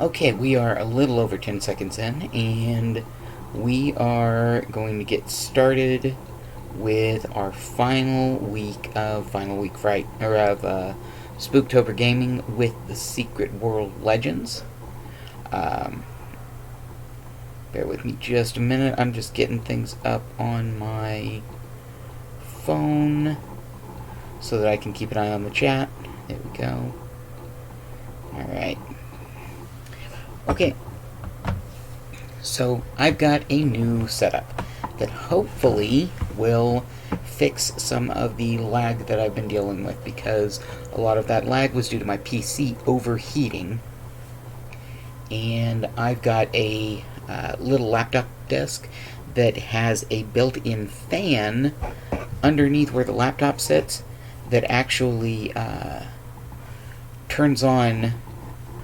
Okay, we are a little over 10 seconds in, and we are going to get started with our final week of Spooktober gaming with the Secret World Legends. Bear with me just a minute. I'm just getting things up on my phone so that I can keep an eye on the chat. There we go. Alright. Okay. So, I've got a new setup that hopefully will fix some of the lag that I've been dealing with, because a lot of that lag was due to my PC overheating. And I've got a little laptop desk that has a built-in fan underneath where the laptop sits that actually turns on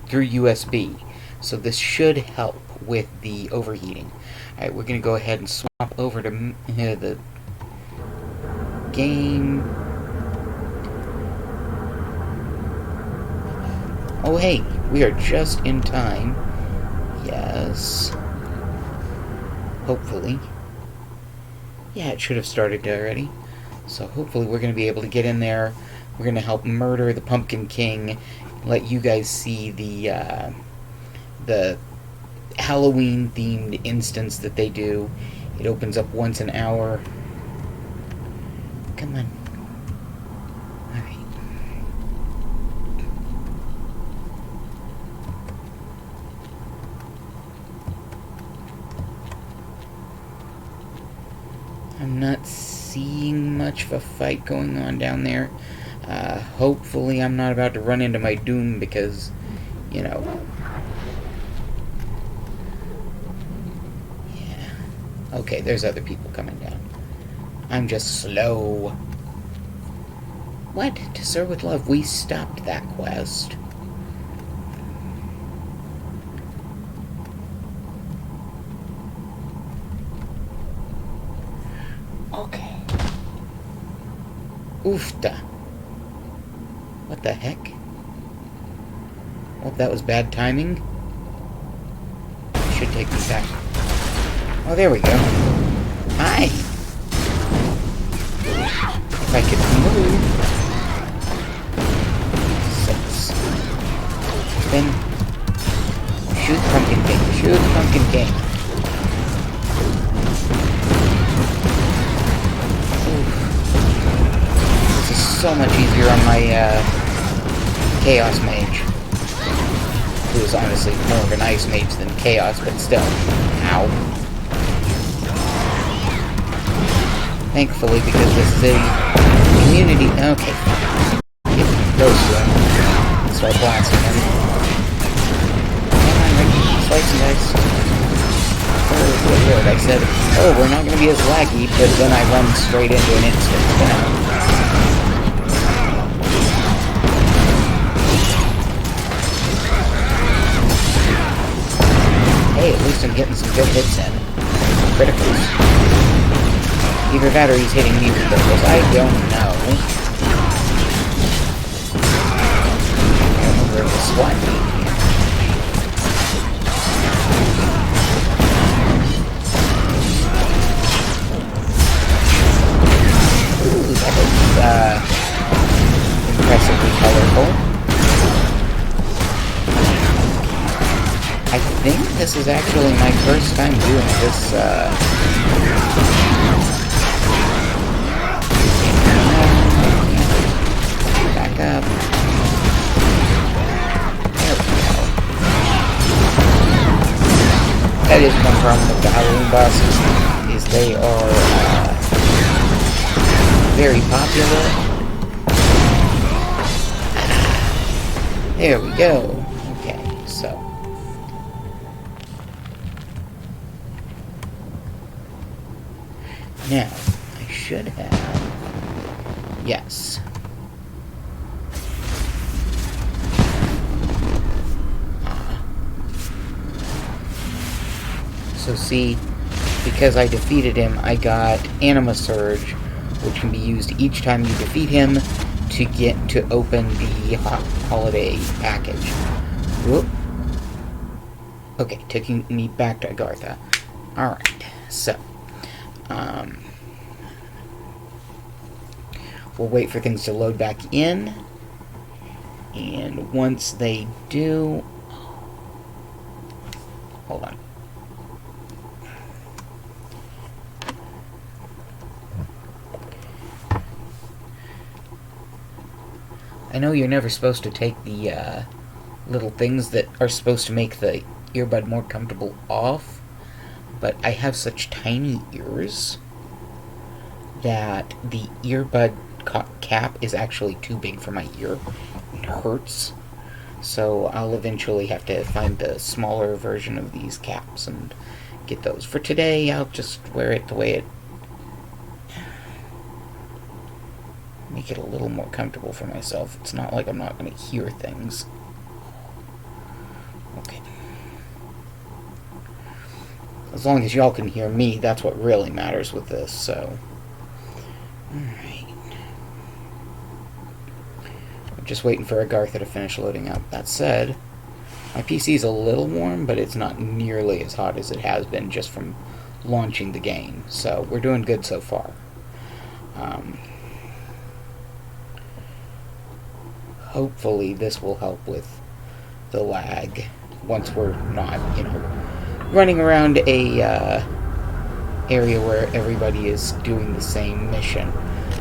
through USB. So this should help with the overheating. Alright, we're going to go ahead and swap over to the game. Oh hey, we are just in time. Yes. Hopefully. Yeah, it should have started already. So hopefully we're going to be able to get in there. We're going to help murder the Pumpkin King. Let you guys see the Halloween-themed instance that they do. It opens up once an hour. Come on. Alright. I'm not seeing much of a fight going on down there. Hopefully I'm not about to run into my doom because, you know... Yeah. Okay, there's other people coming down. I'm just slow. What? To serve with love, we stopped that quest. Okay. Oofta. What the heck? Well, that was bad timing. Should take me back. Oh, there we go. Hi! If I could move. 6. Then... Shoot the Pumpkin King. Shoot the Pumpkin King. Oof. This is so much easier on my, Chaos Mage. Who is honestly more of an Ice Mage than Chaos, but still. Ow. Thankfully, because this is a community... Okay. Get close to him. Start blasting him. Come on, Ricky. Slice and dice. Oh, I said, oh, we're not going to be as laggy, but then I run straight into an instant, you know. Hey, at least I'm getting some good hits in. Criticals. Either that or he's hitting me with criticals. I don't know. I don't know where the SWAT team here. Ooh, that was, impressively colorful. I think this is actually my first time doing this, back up. There we go. That is one problem with the Halloween bosses, is they are, very popular. There we go. Okay, so... Now, I should have... Yes. So see, because I defeated him, I got Anima Surge, which can be used each time you defeat him to get to open the holiday package. Whoop. Okay, taking me back to Agartha. Alright, so, we'll wait for things to load back in, and once they do... Hold on. I know you're never supposed to take the little things that are supposed to make the earbud more comfortable off, but I have such tiny ears that the earbud cap is actually too big for my ear. It hurts. So I'll eventually have to find the smaller version of these caps and get those. For today, I'll just wear it the way it... make it a little more comfortable for myself. It's not like I'm not going to hear things. Okay. As long as y'all can hear me, that's what really matters with this, so... Alright. I'm just waiting for Agartha to finish loading up. That said, my PC's a little warm, but it's not nearly as hot as it has been just from launching the game. So, we're doing good so far. Hopefully this will help with the lag once we're not, running around a area where everybody is doing the same mission.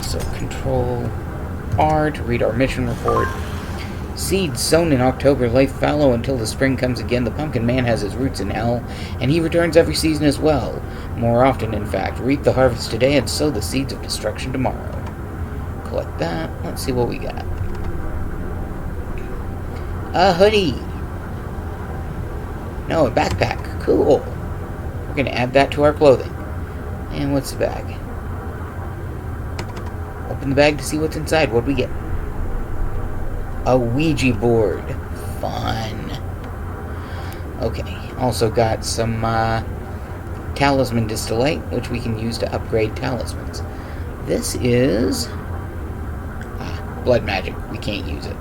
So Control R to read our mission report. Seeds sown in October lay fallow until the spring comes again. The Pumpkin Man has his roots in hell, and he returns every season as well. More often, in fact. Reap the harvest today and sow the seeds of destruction tomorrow. Collect that. Let's see what we got. A hoodie. No, a backpack. Cool. We're going to add that to our clothing. And what's the bag? Open the bag to see what's inside. What'd we get? A Ouija board. Fun. Okay. Also got some talisman distillate, which we can use to upgrade talismans. This is... blood magic. We can't use it.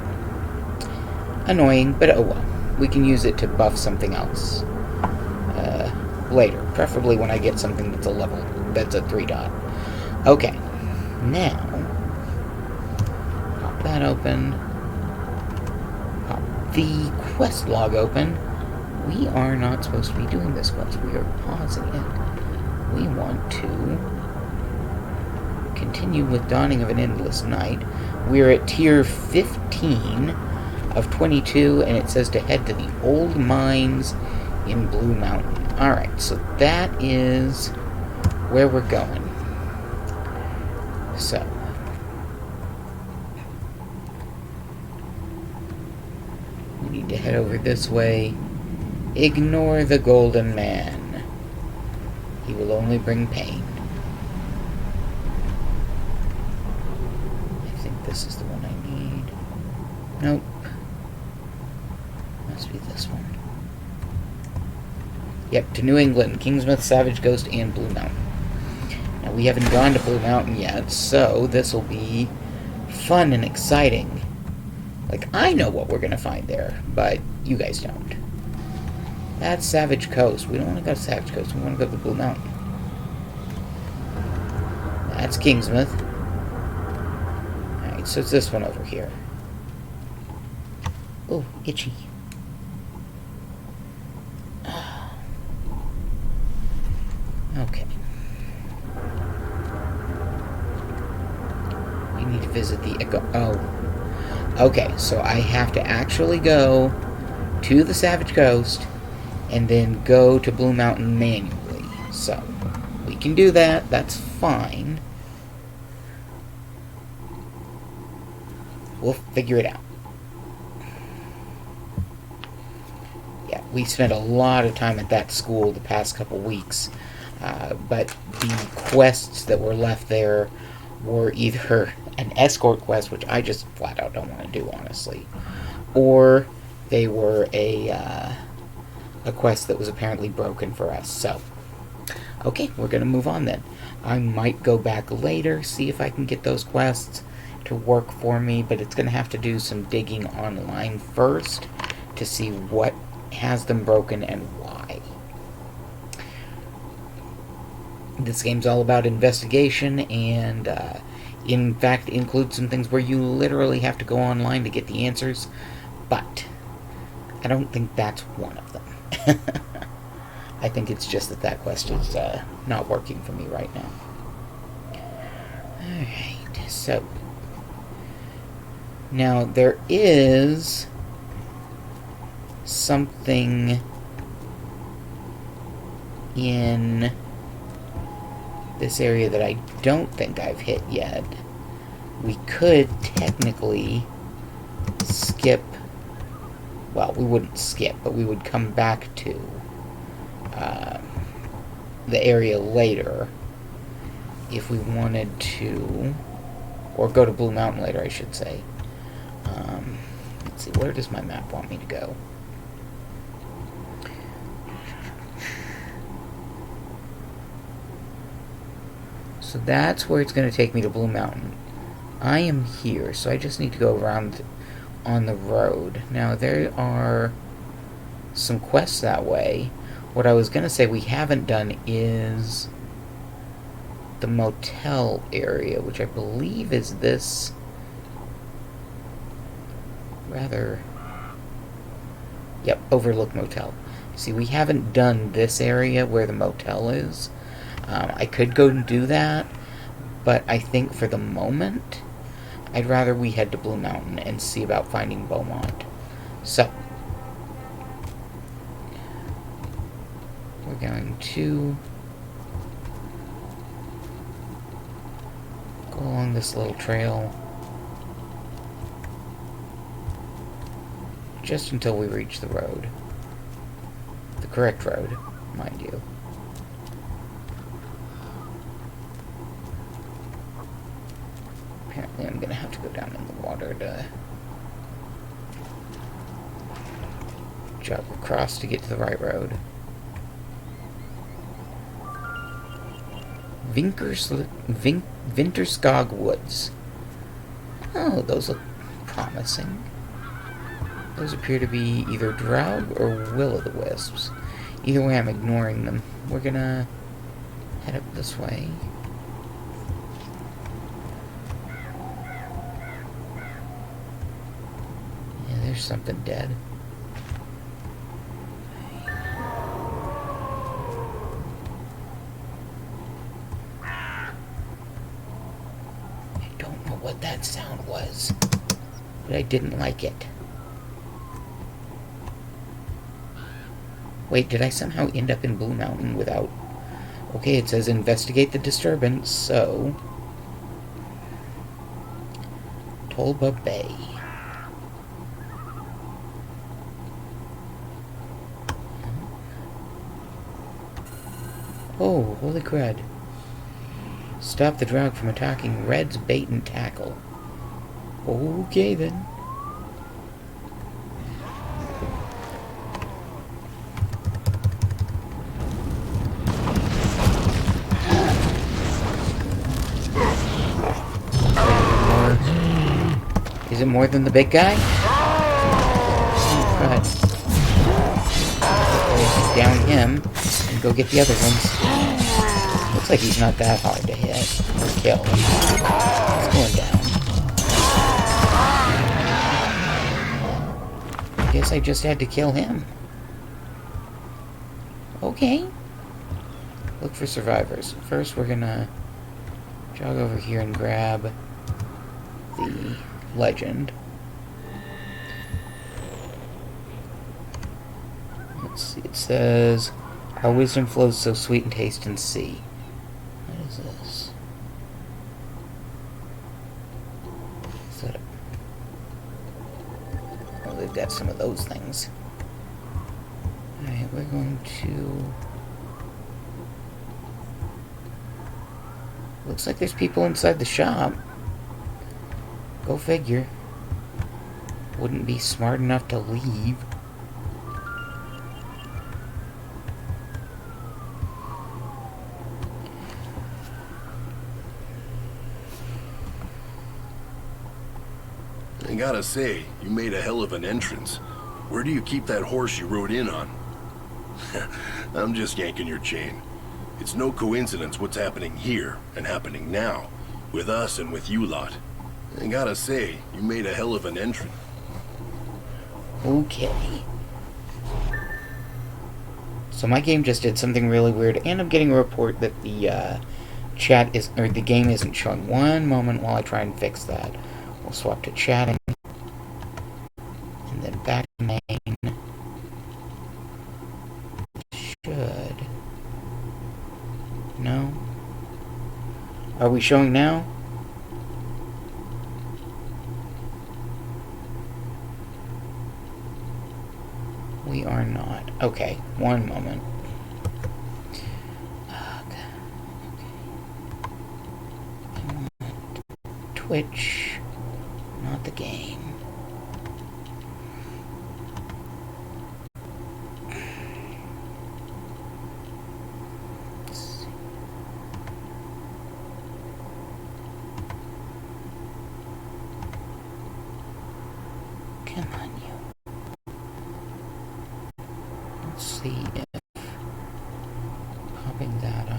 Annoying, but oh well. We can use it to buff something else later. Preferably when I get something that's a level, that's a 3-dot. Okay. Now, pop that open. Pop the quest log open. We are not supposed to be doing this quest. We are pausing it. We want to continue with Dawning of an Endless Night. We're at tier 15 of 22, and it says to head to the old mines in Blue Mountain. Alright, so that is where we're going. So, we need to head over this way. Ignore the Golden Man. He will only bring pain. I think this is the one I need. Nope. Must be this one. Yep, to New England, Kingsmouth, Savage Ghost, and Blue Mountain. Now, we haven't gone to Blue Mountain yet, so this will be fun and exciting. Like, I know what we're going to find there, but you guys don't. That's Savage Coast. We don't want to go to Savage Coast. We want to go to Blue Mountain. That's Kingsmouth. Alright, so it's this one over here. Oh, itchy. Okay. You need to visit the okay, so I have to actually go to the Savage Coast and then go to Blue Mountain manually. So, we can do that. That's fine. We'll figure it out. Yeah, we spent a lot of time at that school the past couple weeks. But the quests that were left there were either an escort quest, which I just flat out don't want to do, honestly, or they were a quest that was apparently broken for us. So, okay, we're going to move on then. I might go back later, see if I can get those quests to work for me, but it's going to have to do some digging online first to see what has them broken and why. This game's all about investigation and, in fact, includes some things where you literally have to go online to get the answers, but I don't think that's one of them. I think it's just that quest is not working for me right now. Alright, so now there is something in this area that I don't think I've hit yet. We could technically skip, well, we wouldn't skip, but we would come back to the area later if we wanted to, or go to Blue Mountain later, I should say. Let's see, where does my map want me to go? So that's where it's going to take me to Blue Mountain. I am here, so I just need to go around on the road. Now, there are some quests that way. What I was going to say we haven't done is the motel area, which I believe is this rather... Yep, Overlook Motel. See, we haven't done this area where the motel is. I could go and do that, but I think for the moment, I'd rather we head to Blue Mountain and see about finding Beaumont. So, we're going to go along this little trail just until we reach the road. The correct road, mind you. Apparently I'm gonna have to go down in the water to jog across to get to the right road. Vinterskog Woods. Oh, those look promising. Those appear to be either Draug or Will-o'-the-Wisps. Either way, I'm ignoring them. We're gonna head up this way. Yeah, there's something dead. I don't know what that sound was, but I didn't like it. Wait, did I somehow end up in Blue Mountain without... Okay, it says investigate the disturbance, so... Tolba Bay. Oh, holy crud. Stop the Draug from attacking Red's bait and tackle. Okay, then. Is it more than the big guy? Oh, crud. Down him and go get the other ones. Looks like he's not that hard to hit or kill. He's going down. I guess I just had to kill him. Okay. Look for survivors. First, we're gonna jog over here and grab the legend. Let's see, it says, our wisdom flows so sweet in taste and see. What is this? Is that a... Oh, they've got some of those things. Alright, we're going to... Looks like there's people inside the shop. Go figure. Wouldn't be smart enough to leave. I gotta say, you made a hell of an entrance. Where do you keep that horse you rode in on? I'm just yanking your chain. It's no coincidence what's happening here and happening now, with us and with you lot. I gotta say, you made a hell of an entrance. Okay. So my game just did something really weird, and I'm getting a report that the the game isn't showing. One moment while I try and fix that. We'll swap to chatting, and then back to main. Should. No. Are we showing now? We are not. Okay, one moment. Okay. I want Twitch, not the game. Let's see. Come on, you. Let's see if popping that up.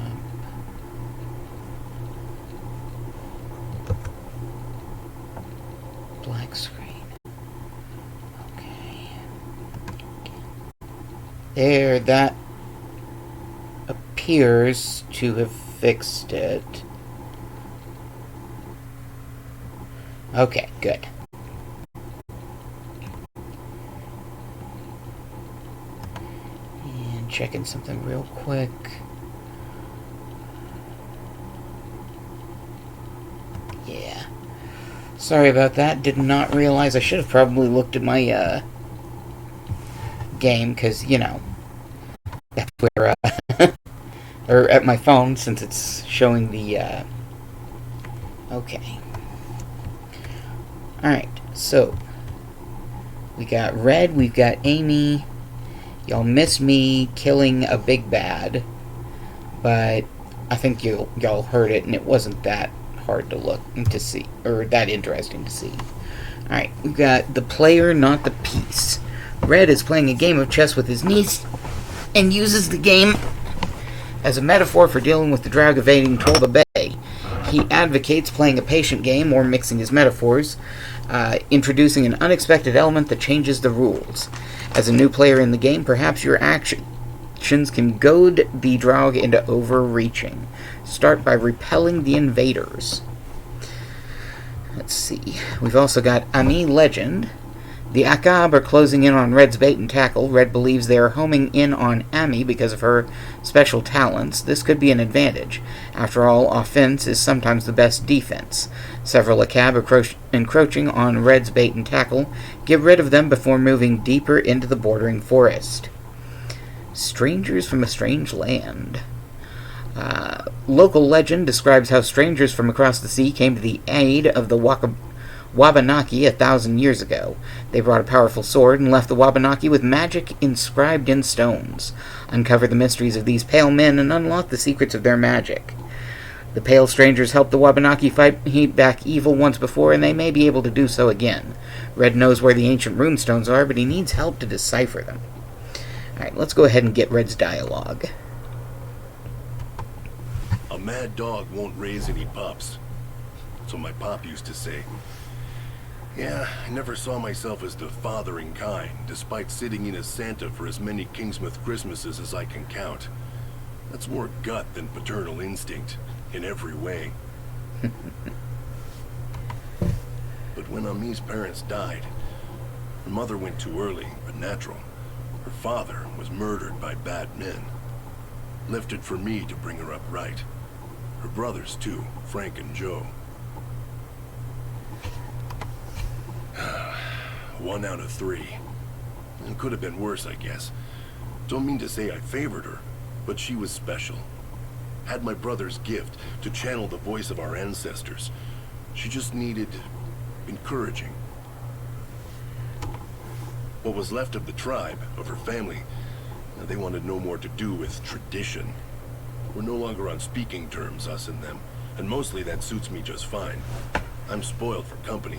Black screen. Okay. There, that appears to have fixed it. Okay, good. And checking something real quick. Yeah. Sorry about that. Did not realize. I should have probably looked at my game, because, you know, that's where, or at my phone, since it's showing the, okay. Alright, so, we got Red, we've got Amy. Y'all miss me killing a big bad, but I think y'all heard it, and it wasn't that hard to look and to see, or that interesting to see. Alright, we've got the player, not the piece. Red is playing a game of chess with his niece and uses the game as a metaphor for dealing with the drag evading Tolda Bay. He advocates playing a patient game, or mixing his metaphors, introducing an unexpected element that changes the rules. As a new player in the game, perhaps your actions can goad the Draug into overreaching. Start by repelling the invaders. Let's see. We've also got Ami Legend. The Akab are closing in on Red's bait and tackle. Red believes they are homing in on Ami because of her special talents. This could be an advantage. After all, offense is sometimes the best defense. Several Akab are encroaching on Red's bait and tackle. Get rid of them before moving deeper into the bordering forest. Strangers from a strange land. Local legend describes how strangers from across the sea came to the aid of the Wabanaki 1,000 years ago. They brought a powerful sword and left the Wabanaki with magic inscribed in stones. Uncover the mysteries of these pale men and unlock the secrets of their magic. The pale strangers helped the Wabanaki fight back evil once before, and they may be able to do so again. Red knows where the ancient runestones are, but he needs help to decipher them. Alright, let's go ahead and get Red's dialogue. A mad dog won't raise any pups. So my pop used to say. Yeah, I never saw myself as the fathering kind, despite sitting in as Santa for as many Kingsmouth Christmases as I can count. That's more gut than paternal instinct, in every way. But when Ami's parents died, her mother went too early, but natural. Her father was murdered by bad men. Left it for me to bring her up right. Her brothers too, Frank and Joe. 1 out of 3. It could have been worse, I guess. Don't mean to say I favored her, but she was special. Had my brother's gift to channel the voice of our ancestors. She just needed encouraging. What was left of the tribe, of her family, they wanted no more to do with tradition. We're no longer on speaking terms, us and them, and mostly that suits me just fine. I'm spoiled for company.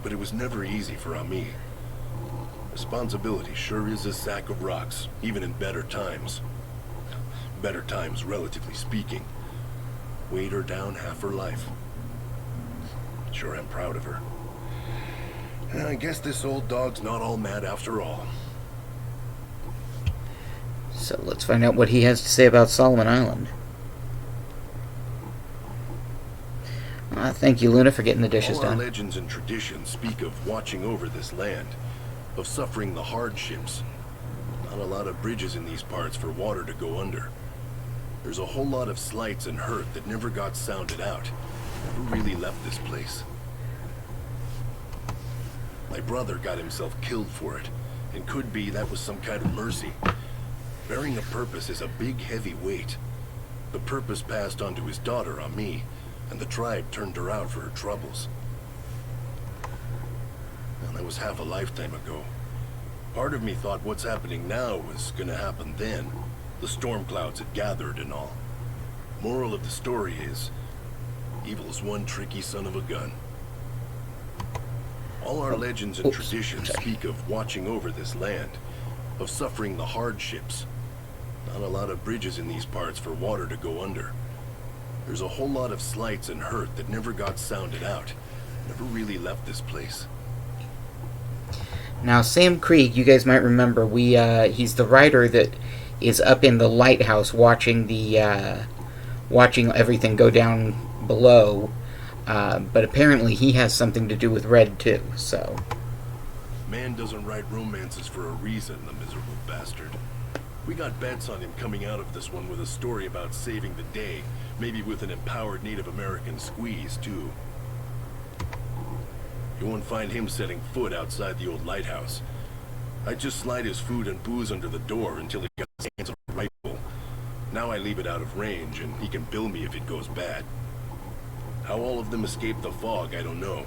But it was never easy for Ami. Responsibility sure is a sack of rocks, even in better times. Better times, relatively speaking. Weighed her down half her life. Sure am proud of her. And I guess this old dog's not all mad after all. So let's find out what he has to say about Solomon Island. Thank you, Luna, for getting the dishes All our done. legends and traditions speak of watching over this land, of suffering the hardships. Not a lot of bridges in these parts for water to go under. There's a whole lot of slights and hurt that never got sounded out. Never really left this place. My brother got himself killed for it, and could be that was some kind of mercy. Bearing a purpose is a big, heavy weight. The purpose passed on to his daughter, Ami, and the tribe turned her out for her troubles. And that was half a lifetime ago. Part of me thought what's happening now was gonna happen then. The storm clouds had gathered and all. Moral of the story is, evil's one tricky son of a gun. All our legends and traditions speak of watching over this land, of suffering the hardships. Not a lot of bridges in these parts for water to go under. There's a whole lot of slights and hurt that never got sounded out. Never really left this place. Now, Sam Krieg, you guys might remember, he's the writer that is up in the lighthouse watching everything go down below. But apparently he has something to do with Red too, so. Man doesn't write romances for a reason, the miserable bastard. We got bets on him coming out of this one with a story about saving the day, maybe with an empowered Native American squeeze too. You won't find him setting foot outside the old lighthouse. I just slide his food and booze under the door until he got his hands on a rifle. Now I leave it out of range, and he can bill me if it goes bad. How all of them escape the fog, I don't know.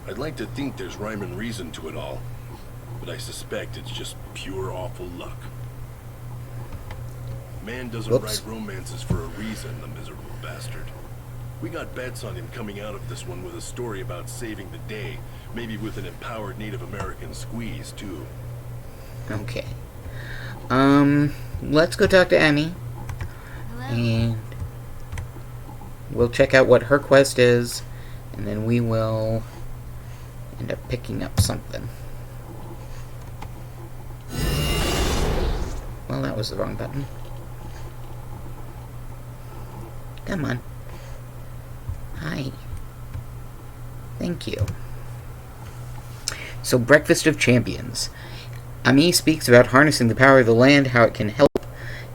I'd like to think there's rhyme and reason to it all, but I suspect it's just pure awful luck. Man doesn't write romances for a reason, the miserable bastard. We got bets on him coming out of this one with a story about saving the day, maybe with an empowered Native American squeeze too. Okay. Let's go talk to Emmy. Hello. And we'll check out what her quest is, and then we will end up picking up something. Well, that was the wrong button. Come on. Hi. Thank you. So, Breakfast of Champions. Ami speaks about harnessing the power of the land, how it can help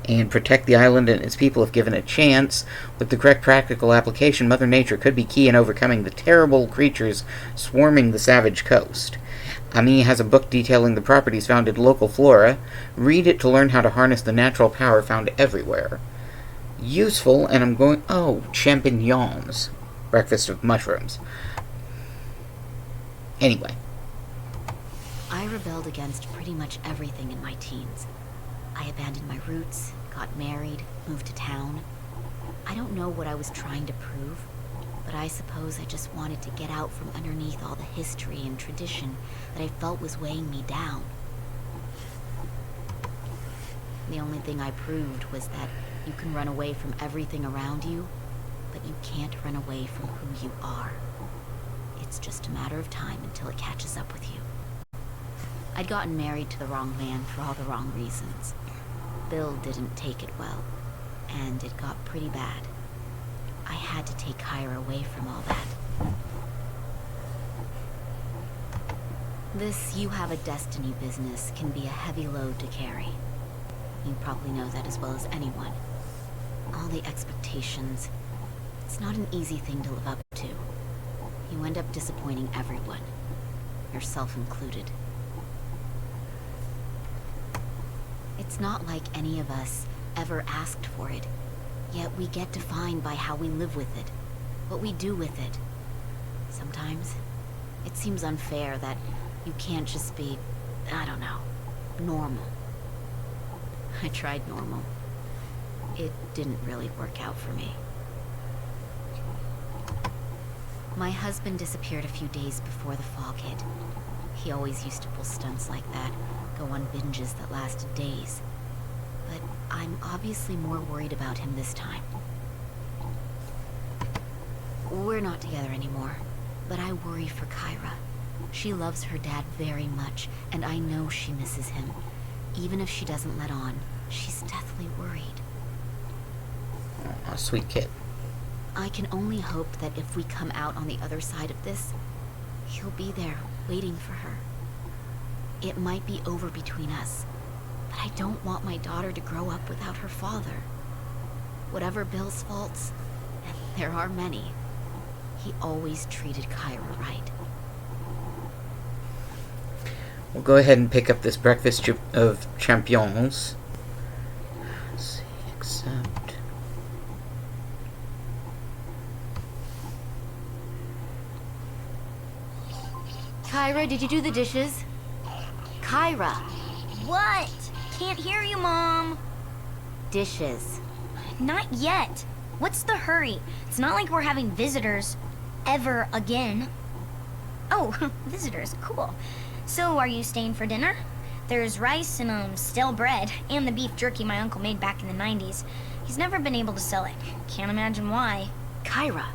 and protect the island and its people if given a chance. With the correct practical application, Mother Nature could be key in overcoming the terrible creatures swarming the savage coast. Ami has a book detailing the properties found in local flora. Read it to learn how to harness the natural power found everywhere. Useful, and I'm going... Oh, champignons. Breakfast of mushrooms. Anyway. I rebelled against pretty much everything in my teens. I abandoned my roots, got married, moved to town. I don't know what I was trying to prove, but I suppose I just wanted to get out from underneath all the history and tradition that I felt was weighing me down. The only thing I proved was that you can run away from everything around you, but you can't run away from who you are. It's just a matter of time until it catches up with you. I'd gotten married to the wrong man for all the wrong reasons. Bill didn't take it well, and it got pretty bad. I had to take Kyra away from all that. This you have a destiny business can be a heavy load to carry. You probably know that as well as anyone. All the expectations. It's not an easy thing to live up to. You end up disappointing everyone, yourself included. It's not like any of us ever asked for it, yet we get defined by how we live with it, what we do with it. Sometimes, it seems unfair that you can't just be, I don't know, normal. I tried normal. It didn't really work out for me. My husband disappeared a few days before the fog hit. He always used to pull stunts like that, go on binges that lasted days. But I'm obviously more worried about him this time. We're not together anymore, but I worry for Kyra. She loves her dad very much, and I know she misses him. Even if she doesn't let on, she's deathly worried. Aw, sweet kid. I can only hope that if we come out on the other side of this, he'll be there, waiting for her. It might be over between us, but I don't want my daughter to grow up without her father. Whatever Bill's faults, and there are many, he always treated Kyra right. We'll go ahead and pick up this breakfast of champignons. Let's see, accept. Kyra, did you do the dishes? Kyra! What? Can't hear you, Mom. Dishes. Not yet. What's the hurry? It's not like we're having visitors. Ever again. Oh, visitors. Cool. So, are you staying for dinner? There's rice and, stale bread, and the beef jerky my uncle made back in the 90s. He's never been able to sell it. Can't imagine why. Kyra.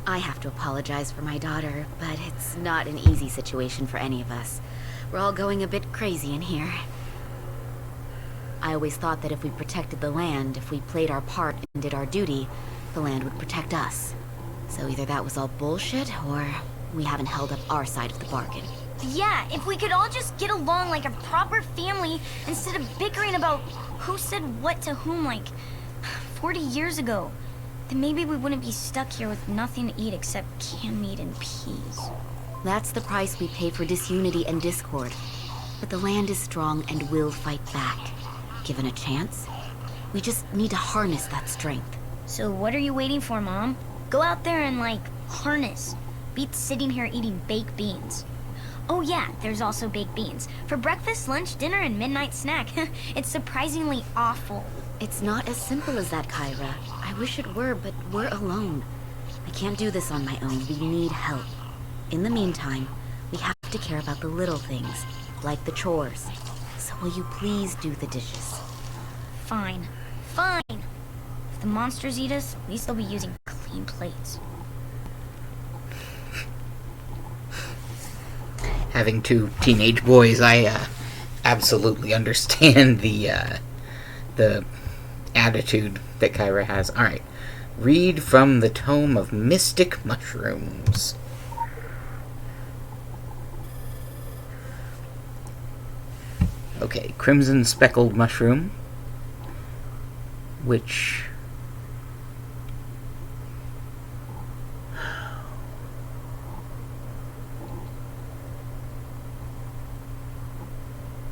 I have to apologize for my daughter, but it's not an easy situation for any of us. We're all going a bit crazy in here. I always thought that if we protected the land, if we played our part and did our duty, the land would protect us. So either that was all bullshit, or we haven't held up our side of the bargain. Yeah, if we could all just get along like a proper family instead of bickering about who said what to whom like 40 years ago, then maybe we wouldn't be stuck here with nothing to eat except canned meat and peas. That's the price we pay for disunity and discord. But the land is strong and will fight back. Given a chance, we just need to harness that strength. So what are you waiting for, Mom? Go out there and, harness. Beats sitting here eating baked beans. Oh yeah, there's also baked beans. For breakfast, lunch, dinner, and midnight snack. It's surprisingly awful. It's not as simple as that, Kyra. I wish it were, but we're alone. I can't do this on my own. We need help. In the meantime, we have to care about the little things, like the chores. So will you please do the dishes? Fine. Fine. If the monsters eat us, at least they'll be using clean plates. Having two teenage boys, I absolutely understand the attitude that Kyra has. Alright. Read from the Tome of Mystic Mushrooms. Okay, Crimson Speckled Mushroom, which...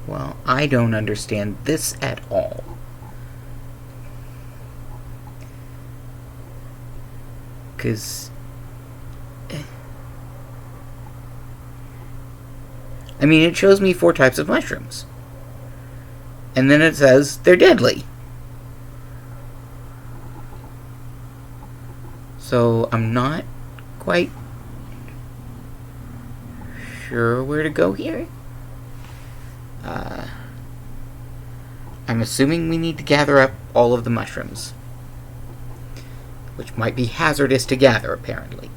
Well, I don't understand this at all. Because... I mean, it shows me 4 types of mushrooms. And then it says they're deadly. So I'm not quite sure where to go here. I'm assuming we need to gather up all of the mushrooms, which might be hazardous to gather, apparently.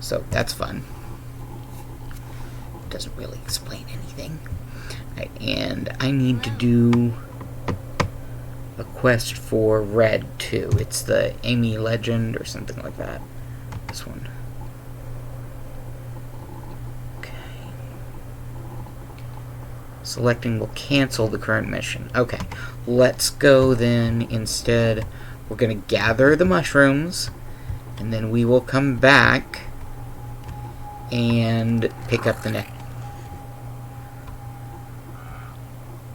So that's fun. Doesn't really explain anything. Right, and I need to do a quest for Red, too. It's the Amy Legend or something like that. This one. Okay. Selecting will cancel the current mission. Okay, let's go then instead. We're going to gather the mushrooms, and then we will come back and pick up the next.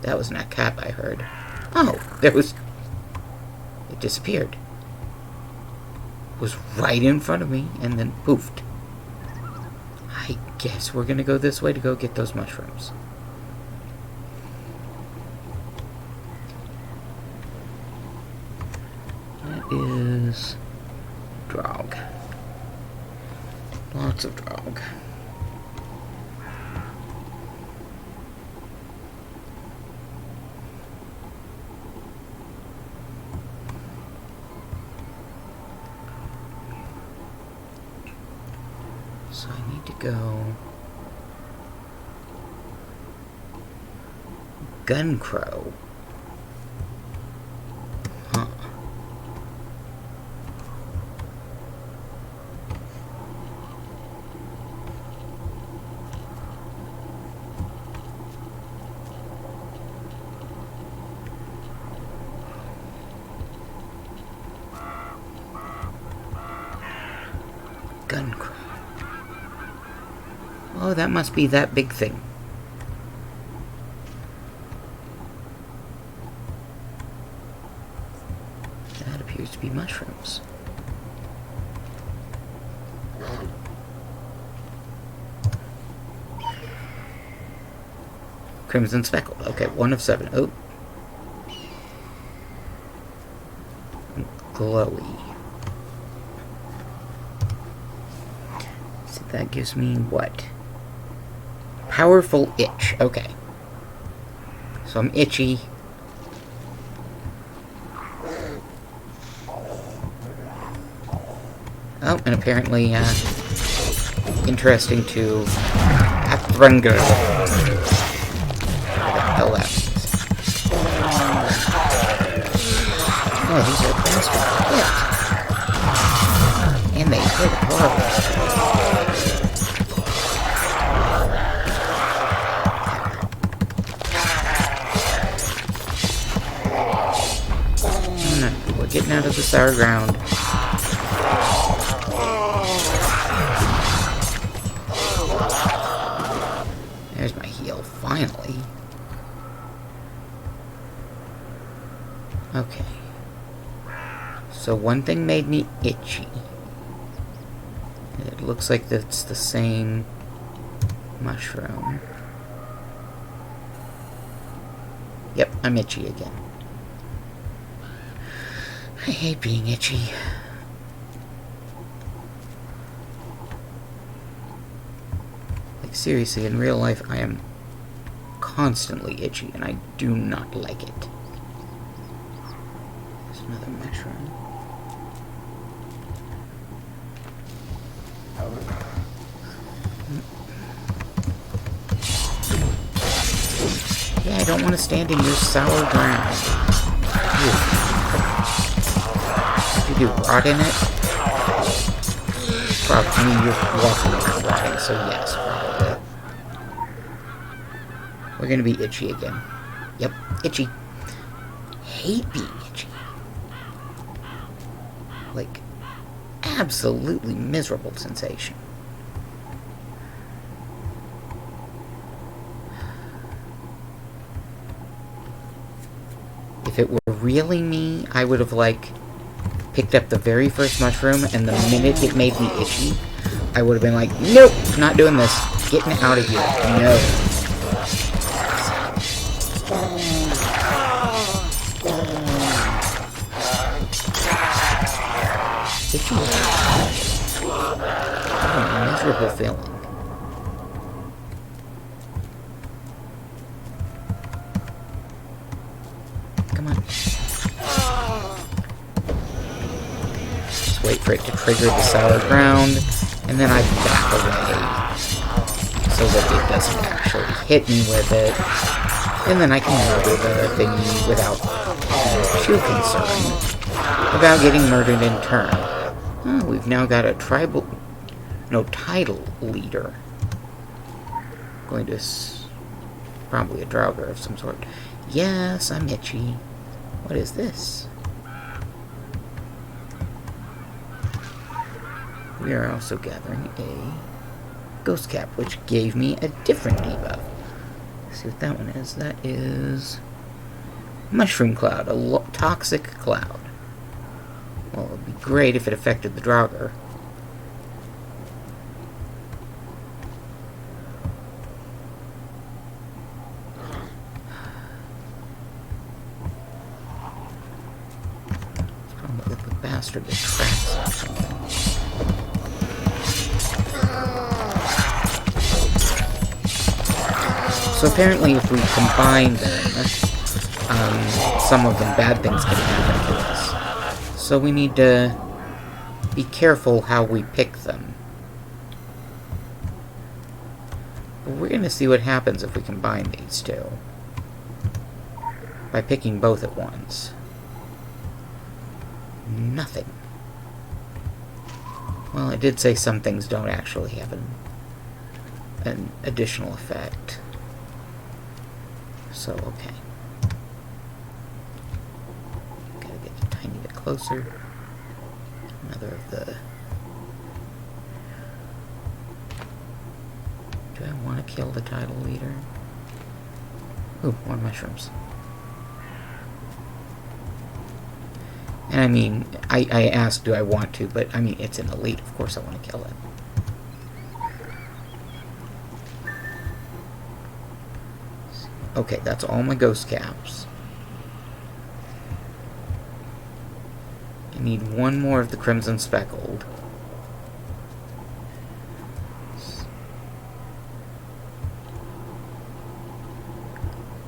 That was not cap, I heard. Oh, there was... It disappeared. It was right in front of me, and then poofed. I guess we're gonna go this way to go get those mushrooms. That is... Drog. Lots of dog. So I need to go Gun Crow. Huh. Gun Crow. Oh, that must be that big thing. That appears to be mushrooms. Crimson speckled. Okay, 1 of 7. Oh. Glowy. So that gives me what? Powerful itch. Okay. So I'm itchy. Oh, and apparently, interesting to Athrunger. What the hell that means. Oh, these are bastard hit. And they hit hard. We're getting out of the sour ground. There's my heal, finally. Okay. So one thing made me itchy. It looks like that's the same mushroom. Yep, I'm itchy again. I hate being itchy. Like, seriously, in real life, I am constantly itchy, and I do not like it. There's another mushroom. Yeah, I don't want to stand in your sour ground. Ew. Did you rot in it? Probably. I mean, you're walking around rotting, so yes, probably. We're gonna be itchy again. Yep, itchy. Hate being itchy. Like, absolutely miserable sensation. If it were really me, I would have, like, picked up the very first mushroom, and the minute it made me itchy, I would have been like, nope, not doing this. Getting out of here. No. Itchy. What a miserable feeling. Come on. Just wait for it to trigger the solid ground, and then I back away so that it doesn't actually hit me with it, and then I can murder the thingy without being too concerned about getting murdered in turn. Oh, we've now got a title leader. Going to probably a Draugr of some sort. Yes, I'm itchy. What is this? We are also gathering a ghost cap, which gave me a different debuff. Let's see what that one is. That is Mushroom Cloud, a toxic cloud. Well, it would be great if it affected the Draugr. It's probably the bastard that tracks or something. So apparently if we combine them, some of them bad things can happen to us. So we need to be careful how we pick them. But we're going to see what happens if we combine these two. By picking both at once. Nothing. Well, it did say some things don't actually have an additional effect. So, okay. Gotta get a tiny bit closer. Another of the... Do I want to kill the title leader? Ooh, more mushrooms. And I mean, I asked do I want to, but I mean, it's an elite. Of course I want to kill it. Okay, that's all my ghost caps. I need one more of the crimson speckled.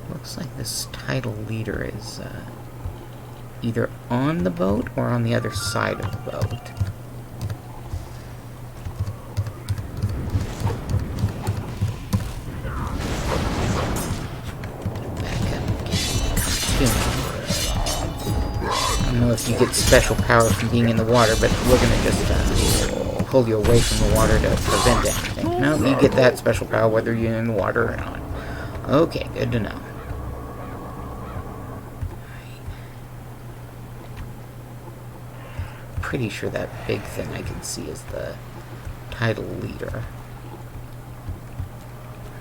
Looks like this title leader is either on the boat or on the other side of the boat. I don't know if you get special power from being in the water, but we're gonna just pull you away from the water to prevent anything. No, you get that special power whether you're in the water or not. Okay, good to know. Pretty sure that big thing I can see is the title leader.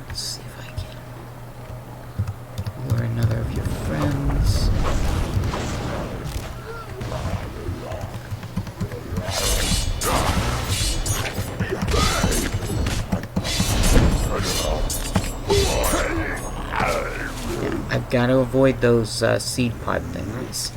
Let's see if I can lure another of your friends. Yeah, I've got to avoid those seed pod things.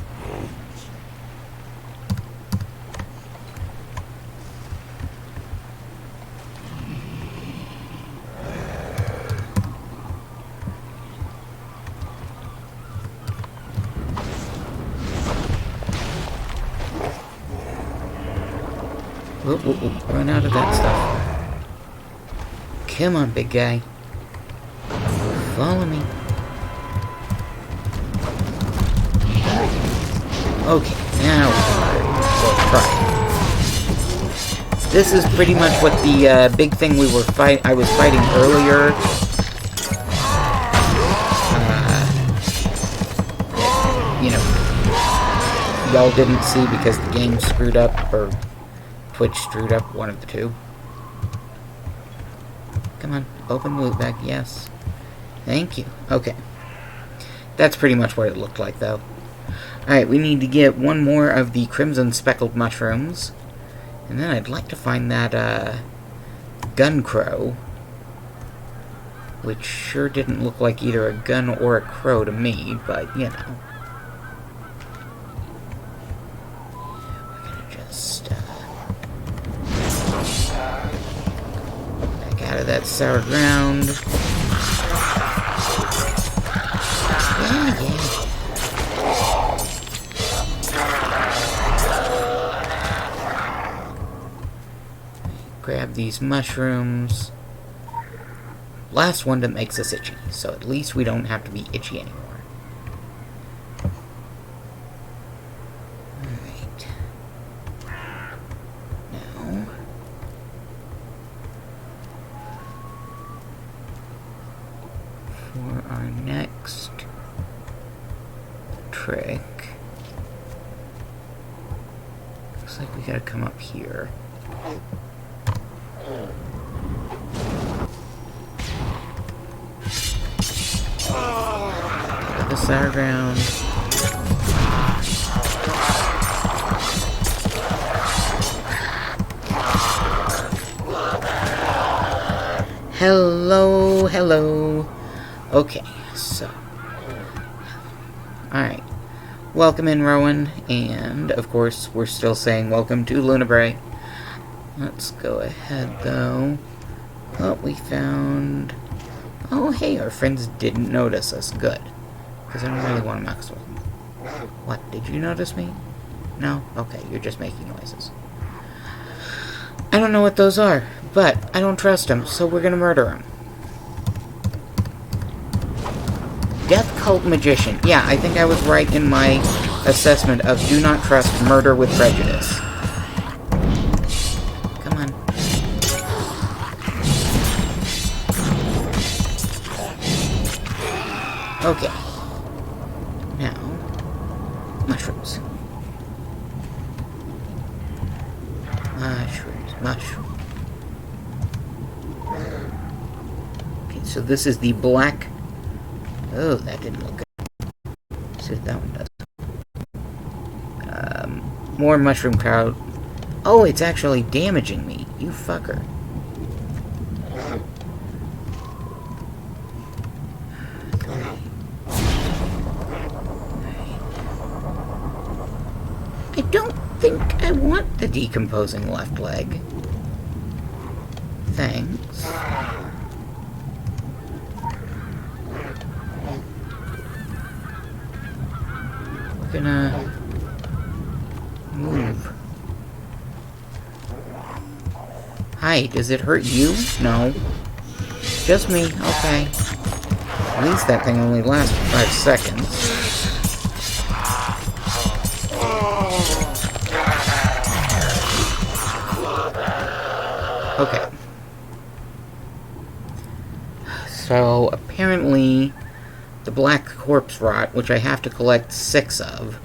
Run out of that stuff. Come on, big guy. Follow me. Okay, now we'll try. This is pretty much what the big thing we were I was fighting earlier. You know, y'all didn't see because the game screwed up, or Twitch screwed up, one of the two. Come on, open loot bag, yes. Thank you. Okay. That's pretty much what it looked like, though. Alright, we need to get one more of the crimson speckled mushrooms. And then I'd like to find that, gun crow. Which sure didn't look like either a gun or a crow to me, but, you know. Out of that sour ground. Yeah. Grab these mushrooms. Last one that makes us itchy, so at least we don't have to be itchy anymore. Alright. Now... for our next trick, looks like we gotta come up here. Get the sour ground. Hello, hello. Okay, so... Alright. Welcome in, Rowan. And, of course, we're still saying welcome to Lunabrae. Let's go ahead, though. Oh, we found... Oh, hey, our friends didn't notice us. Good. Because I don't really want to mess with them. What, did you notice me? No? Okay, you're just making noises. I don't know what those are, but I don't trust him, so we're gonna murder him. Death Cult Magician. Yeah, I think I was right in my assessment of do not trust murder with prejudice. Come on. Okay. Now, mushrooms. Mushrooms. Okay, so this is the black... Oh, that didn't look good. Let's see what that one does. More mushroom crowd. Oh, it's actually damaging me. You fucker. I don't think I want the decomposing left leg. Thanks. We're gonna move. Hi, does it hurt you? No. Just me, okay. At least that thing only lasts 5 seconds. Okay. So, apparently, the black corpse rot, which I have to collect 6 of,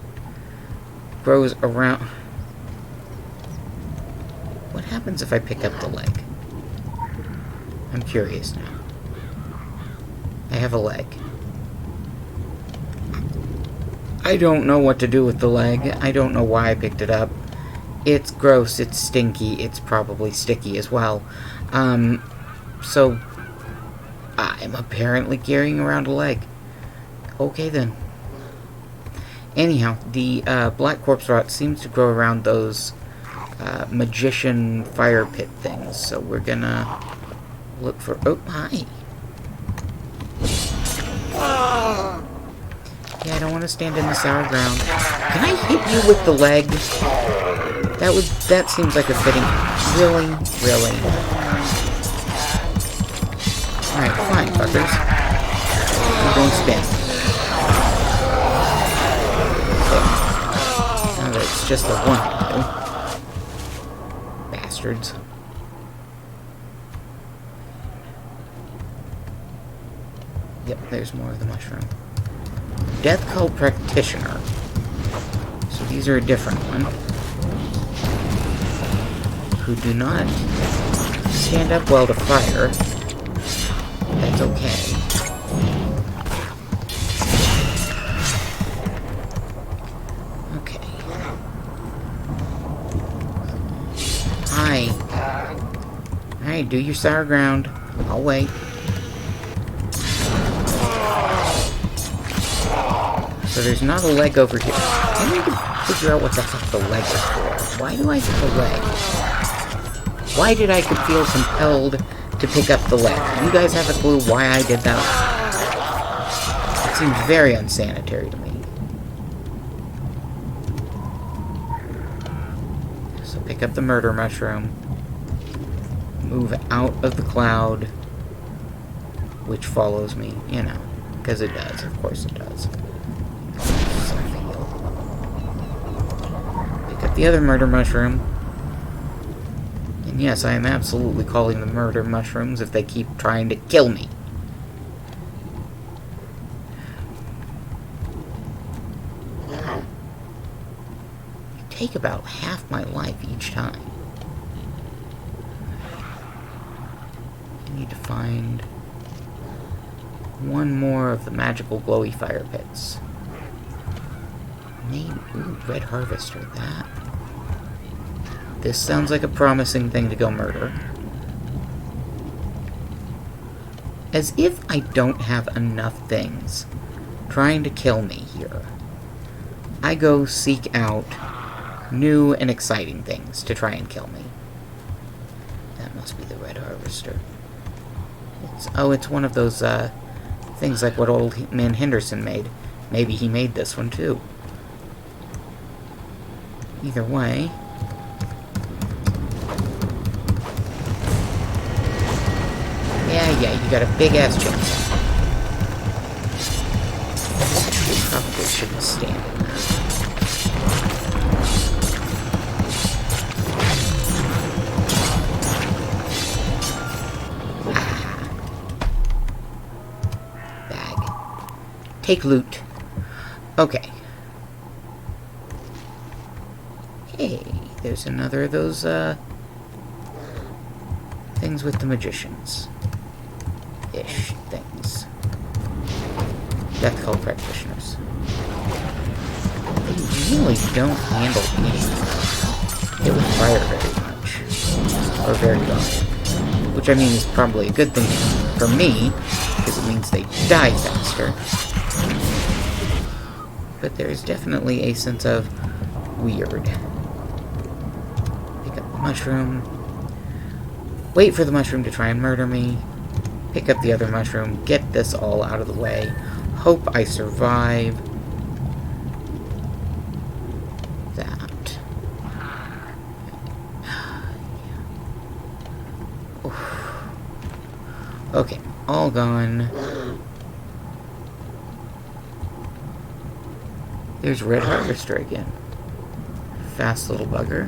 grows around... What happens if I pick up the leg? I'm curious now. I have a leg. I don't know what to do with the leg. I don't know why I picked it up. It's gross, it's stinky, it's probably sticky as well. So, I'm apparently carrying around a leg. Okay then. Anyhow, the black corpse rot seems to grow around those magician fire pit things, so we're gonna look for... Oh, hi! Yeah, I don't want to stand in the sour ground. Can I hit you with the leg? That seems like a fitting... Really? Really? Alright, fine, fuckers. We're going to spin. Okay. Now that it's just the one window. Bastards. Yep, there's more of the mushroom. Death Cult Practitioner. So these are a different one. Who do not stand up well to fire. That's okay. Okay. Hi. Alright, do your sour ground. I'll wait. So there's not a leg over here. I need to figure out what the fuck the leg is for. Why do I get the leg? Why did I feel compelled to pick up the leg? You guys have a clue why I did that? It seems very unsanitary to me. So pick up the murder mushroom. Move out of the cloud, which follows me, you know, because it does. Of course it does. Pick up the other murder mushroom. And yes, I am absolutely calling them murder mushrooms if they keep trying to kill me. You take about half my life each time. I need to find one more of the magical glowy fire pits. Maybe, ooh, red harvester, that. This sounds like a promising thing to go murder. As if I don't have enough things trying to kill me here, I go seek out new and exciting things to try and kill me. That must be the red harvester. It's one of those, things like what old man Henderson made. Maybe he made this one, too. Either way... Yeah, you got a big-ass chainsaw. Probably shouldn't stand in that. Bag. Take loot. Okay. Hey, there's another of those, things with the magicians. Ish things. Death cult practitioners. They really don't handle anything. It would fire very much. Or very often. Which I mean is probably a good thing for me, because it means they die faster. But there's definitely a sense of weird. Pick up the mushroom. Wait for the mushroom to try and murder me. Pick up the other mushroom. Get this all out of the way. Hope I survive. That. Okay, all gone. There's Red Harvester again. Fast little bugger.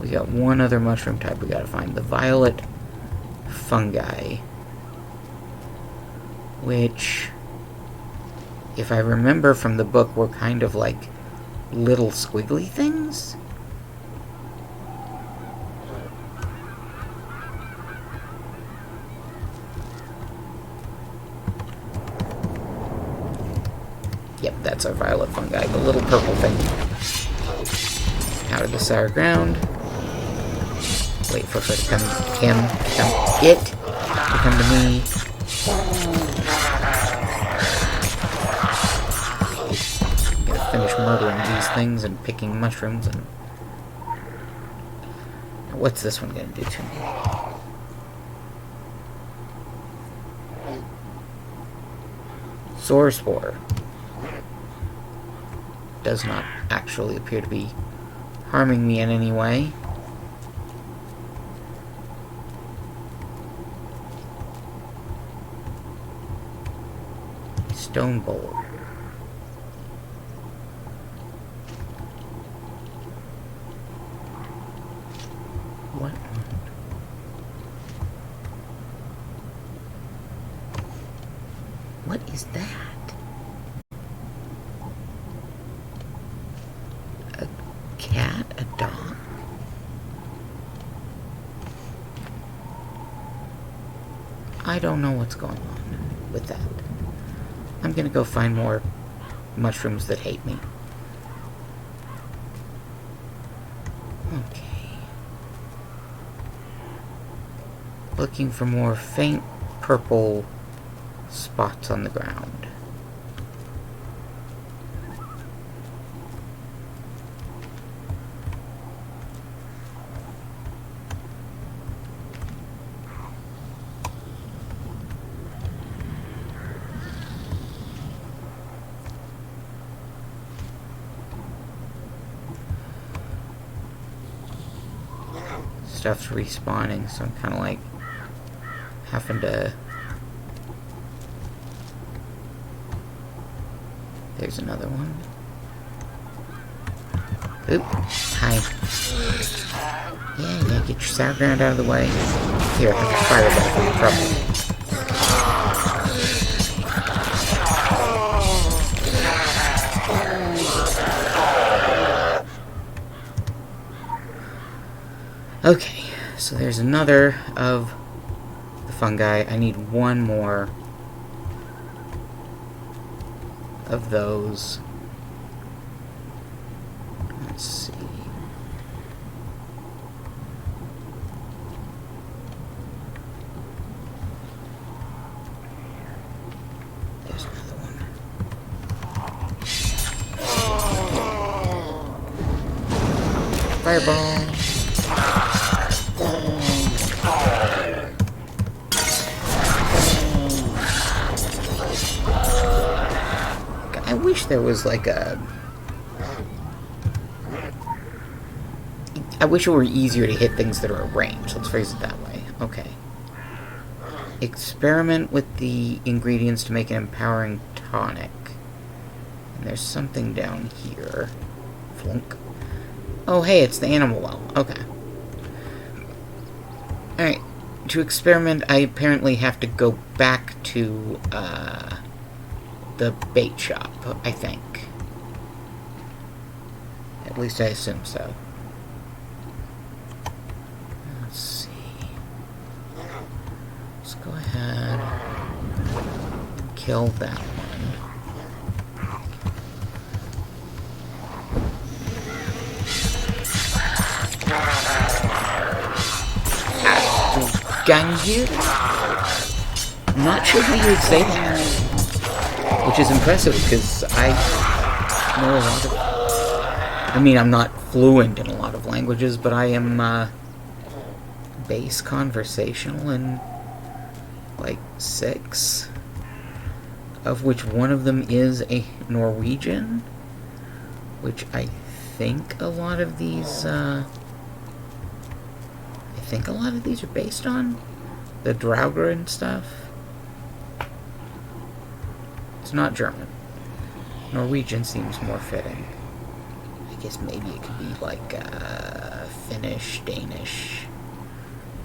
We got one other mushroom type we gotta find. The violet fungi. Which, if I remember from the book, were kind of like little squiggly things? Yep, that's our violet fungi, the little purple thing. Out of the sour ground. Wait for her to come to him, to come to me. I'm gonna finish murdering these things and picking mushrooms and... What's this one gonna do to me? Sore Spore. Does not actually appear to be harming me in any way. Stone bowl. What? What is that? A cat? A dog? I don't know what's going on with that. I'm gonna go find more mushrooms that hate me. Okay. Looking for more faint purple spots on the ground. Stuff's respawning, so I'm kind of like having to... There's another one. Oop. Hi. Yeah, get your sour ground out of the way. Here, have a fireball for your trouble. Okay, so there's another of the fungi. I need one more of those. Let's see. There's another one. Fireball. I wish there was like a... I wish it were easier to hit things that are at range. Let's phrase it that way. Okay. Experiment with the ingredients to make an empowering tonic. And there's something down here. Flunk. Oh, hey, it's the animal well. Okay. Alright. To experiment, I apparently have to go back to, the bait shop, I think. At least I assume so. Let's see. Let's go ahead and kill that one. Gangu? I'm not sure how you would say that. Which is impressive, because I know a lot of... I mean, I'm not fluent in a lot of languages, but I am, base conversational in, like, 6. Of which one of them is a Norwegian. Which I think a lot of these, are based on. The Draugr and stuff. It's not German. Norwegian seems more fitting. I guess maybe it could be like Finnish, Danish.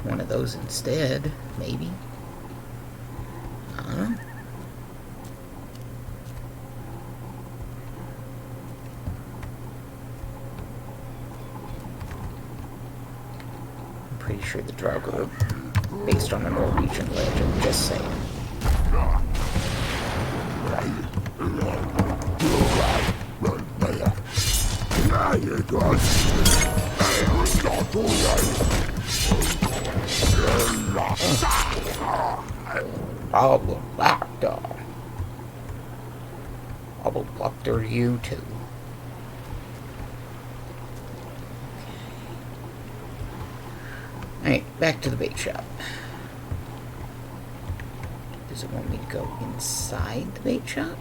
One of those instead, maybe. I don't know. I'm pretty sure the Draugr are based on a Norwegian legend, just saying. I will doctor you too. Alright, back to the bait shop. Does it want me to go inside the bait shop?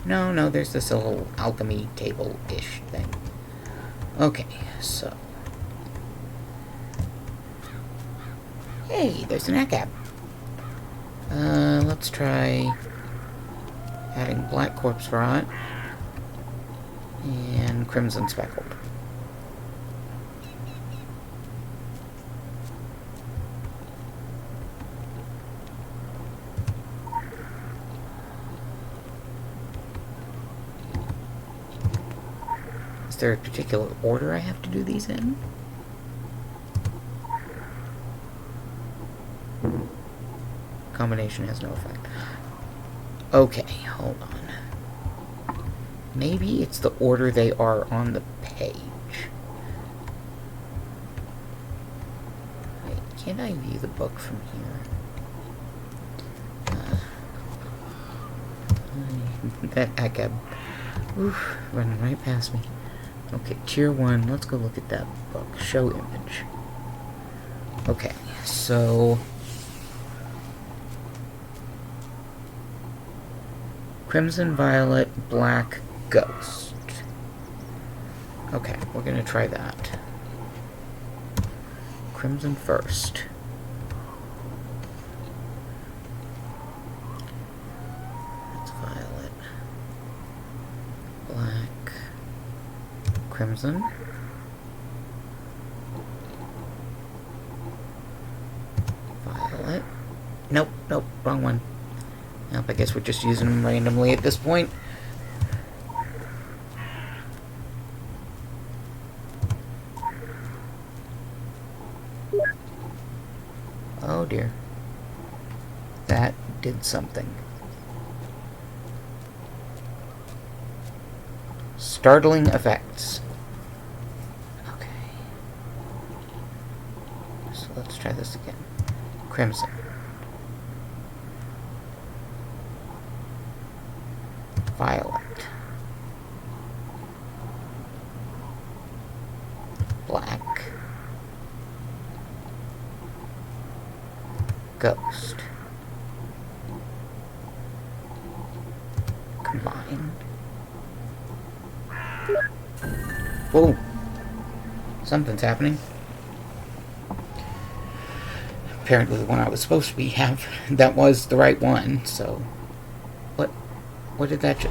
No, there's this little alchemy table-ish thing. Okay, so... Hey, there's an ACAB. Let's try adding black corpse rot and crimson speckled. Is there a particular order I have to do these in? Combination has no effect. Okay, hold on. Maybe it's the order they are on the page. Wait, can't I view the book from here? That ACAB. Oof, running right past me. Okay, tier 1. Let's go look at that book. Show image. Okay, so... Crimson, Violet, Black, Ghost. Okay, we're gonna try that. Crimson first. That's Violet. Black. Crimson. Violet. Nope, wrong one. Nope, I guess we're just using them randomly at this point. Oh dear. That did something. Startling effects. Okay. So let's try this again. Crimson. Violet. ghost. Combined. Whoa. Something's happening. Apparently the one I was supposed to have, that was the right one, so... What did that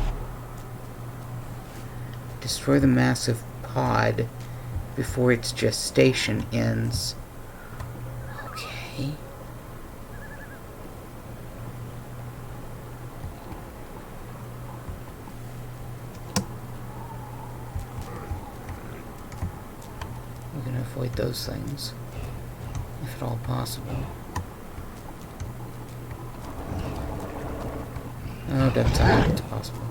destroy the massive pod before its gestation ends. Okay. We're gonna avoid those things, if at all possible. Oh, doesn't sound like it's possible.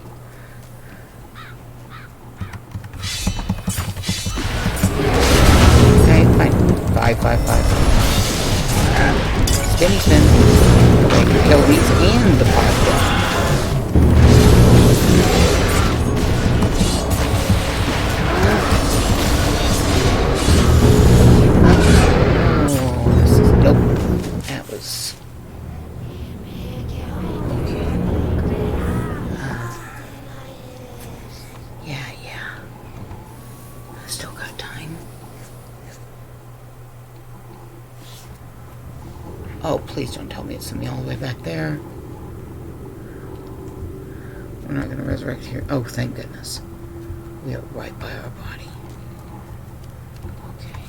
Okay, fine. 5. Spinny spin. Okay, kill these and the pod down. Oh, this is dope. That was... Oh, please don't tell me it's something all the way back there. We're not going to resurrect here. Oh, thank goodness. We are right by our body. Okay.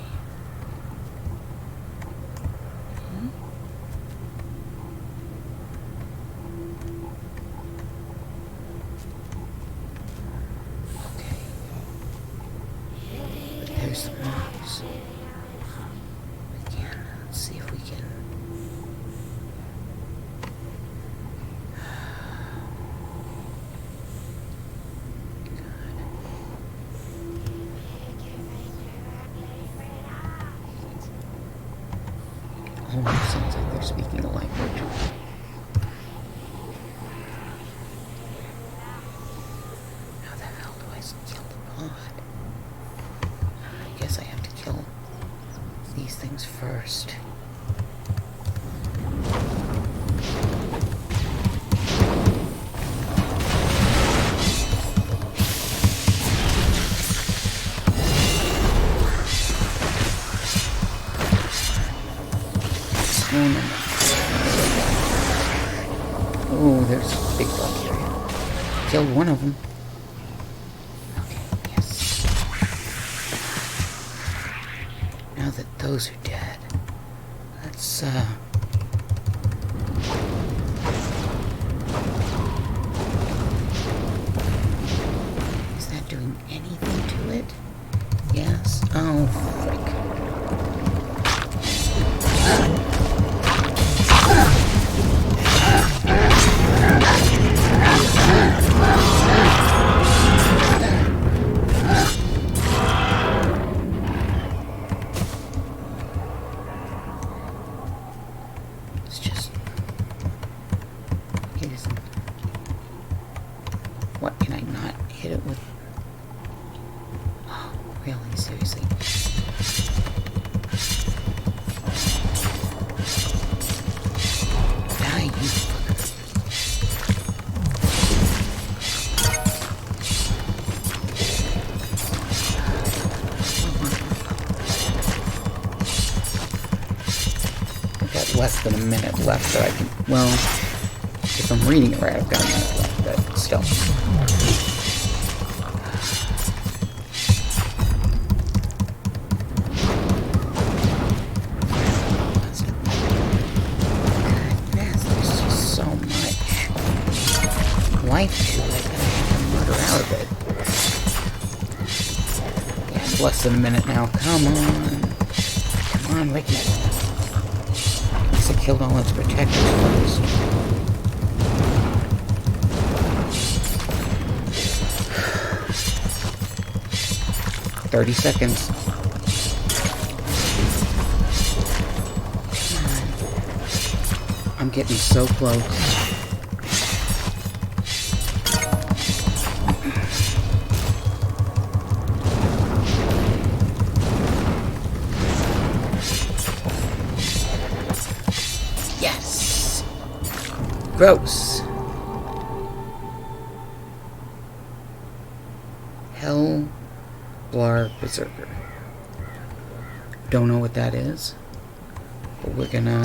Okay. But there's the mobs. Again, let's see if we can... Almost sounds like they're speaking a language. How the hell do I kill the pod? I guess I have to kill these things first. Oh, there's a big bug here. Killed one of them. Okay, yes. Now that those are dead, let's, is that doing anything to it? Yes. Oh, frick. It's just... it isn't... What, can I not hit it with... Oh, really? Seriously? Die, you fucker. Less than a minute left that I can... Well, if I'm reading it right, I've got a minute left, but still. Goodness, there's just so much life to it that I have to murder out of it. Yeah, it's less than a minute now. Come on. Come on, Ricky. I killed all its protectors first. $30 seconds. Come on. I'm getting so close. Yes! Gross. Hell Blar Berserker. Don't know what that is, but we're gonna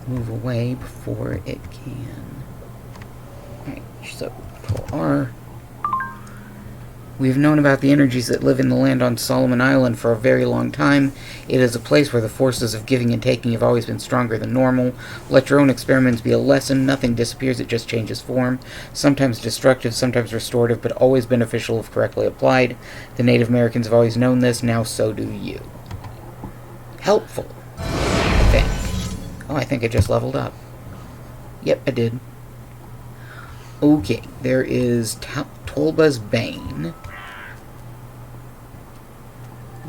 move away before it can. Alright, so Control R. We've known about the energies that live in the land on Solomon Island for a very long time. It is a place where the forces of giving and taking have always been stronger than normal. Let your own experiments be a lesson. Nothing disappears, it just changes form. Sometimes destructive, sometimes restorative, but always beneficial if correctly applied. The Native Americans have always known this, now so do you. Helpful, I think. Oh, I think I just leveled up. Yep, I did. Okay, there is Tolba's Bane.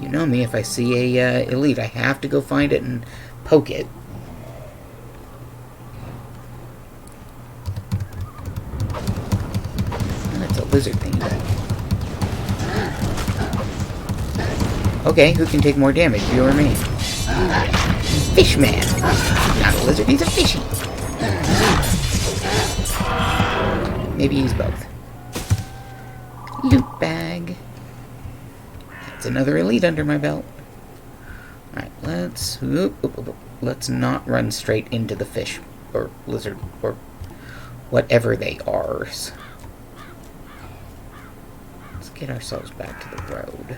You know me, if I see a elite, I have to go find it and poke it. That's a lizard thing. Okay, who can take more damage, you or me? Fishman! Not a lizard, he's a fishy! Maybe he's both. Loot bag. That's another elite under my belt. Alright, let's not run straight into the fish or lizard or whatever they are. Let's get ourselves back to the road.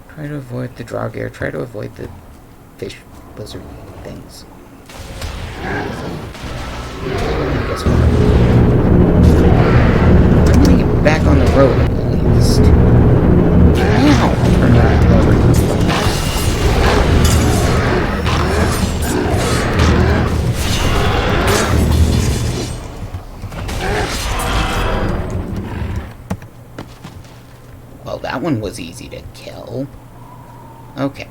Try to avoid the Draugr, try to avoid the fish lizard things. I guess we'll I'm gonna get back on the road at least. Ow! I'll turn around over. Well, that one was easy to kill. Okay.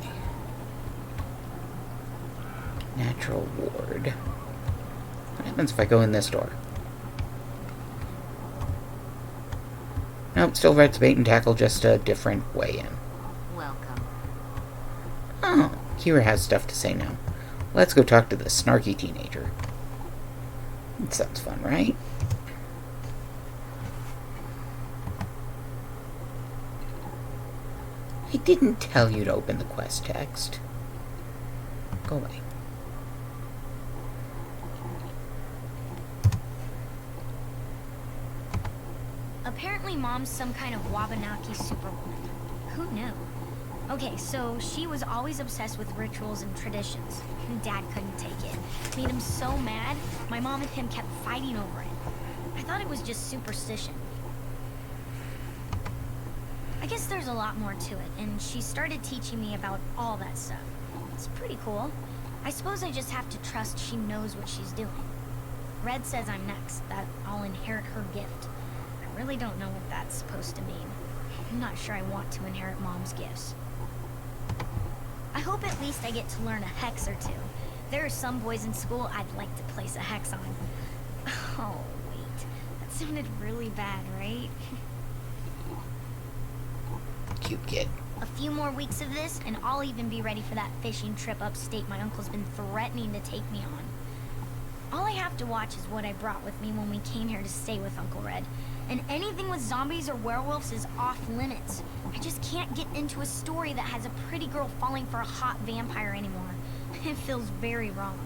Natural ward. What happens if I go in this door? Nope, still Red's bait and tackle, just a different way in. Welcome. Oh, Kira has stuff to say now. Let's go talk to the snarky teenager. That sounds fun, right? I didn't tell you to open the quest text. Go away. Apparently Mom's some kind of Wabanaki superwoman. Who knew? Okay, so she was always obsessed with rituals and traditions. Dad couldn't take it. Made him so mad, my mom and him kept fighting over it. I thought it was just superstition. I guess there's a lot more to it, and she started teaching me about all that stuff. It's pretty cool. I suppose I just have to trust she knows what she's doing. Red says I'm next, that I'll inherit her gift. I really don't know what that's supposed to mean. I'm not sure I want to inherit Mom's gifts. I hope at least I get to learn a hex or two. There are some boys in school I'd like to place a hex on. Oh, wait. That sounded really bad, right? Cute kid. A few more weeks of this, and I'll even be ready for that fishing trip upstate my uncle's been threatening to take me on. All I have to watch is what I brought with me when we came here to stay with Uncle Red. And anything with zombies or werewolves is off limits. I just can't get into a story that has a pretty girl falling for a hot vampire anymore. It feels very wrong.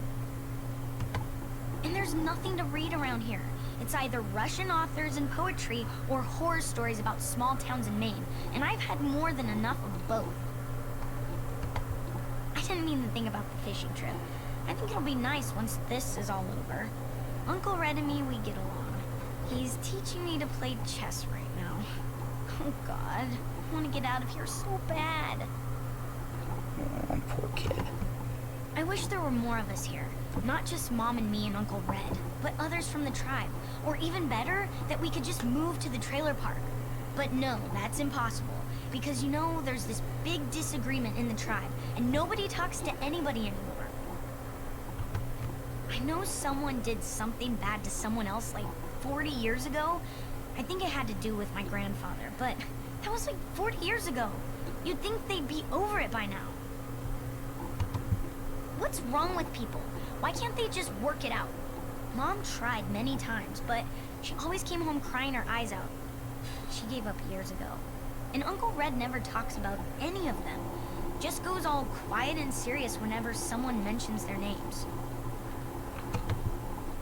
And there's nothing to read around here. It's either Russian authors and poetry or horror stories about small towns in Maine. And I've had more than enough of both. I didn't mean to think about the fishing trip. I think it'll be nice once this is all over. Uncle Red and me, we get along. He's teaching me to play chess right now. Oh God, I want to get out of here so bad. Oh, poor kid. I wish there were more of us here. Not just Mom and me and Uncle Red, but others from the tribe. Or even better, that we could just move to the trailer park. But no, that's impossible. Because you know, there's this big disagreement in the tribe, and nobody talks to anybody anymore. I know someone did something bad to someone else like 40 years ago. I think it had to do with my grandfather, but that was like 40 years ago. You'd think they'd be over it by now. What's wrong with people? Why can't they just work it out? Mom tried many times, but she always came home crying her eyes out. She gave up years ago. And Uncle Red never talks about any of them. Just goes all quiet and serious whenever someone mentions their names.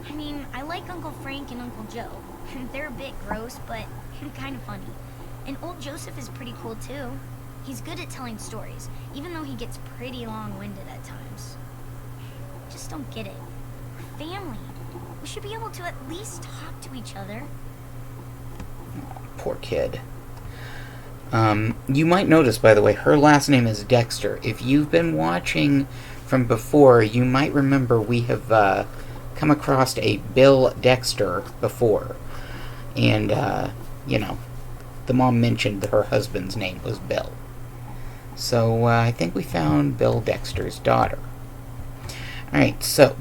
I mean, I like Uncle Frank and Uncle Joe. They're a bit gross, but kind of funny. And old Joseph is pretty cool too. He's good at telling stories, even though he gets pretty long-winded at times. Just don't get it. We're family. We should be able to at least talk to each other. Poor kid. You might notice, by the way, her last name is Dexter. If you've been watching from before, you might remember we have come across a Bill Dexter before. And, you know, the mom mentioned that her husband's name was Bill. So, I think we found Bill Dexter's daughter. Alright, so,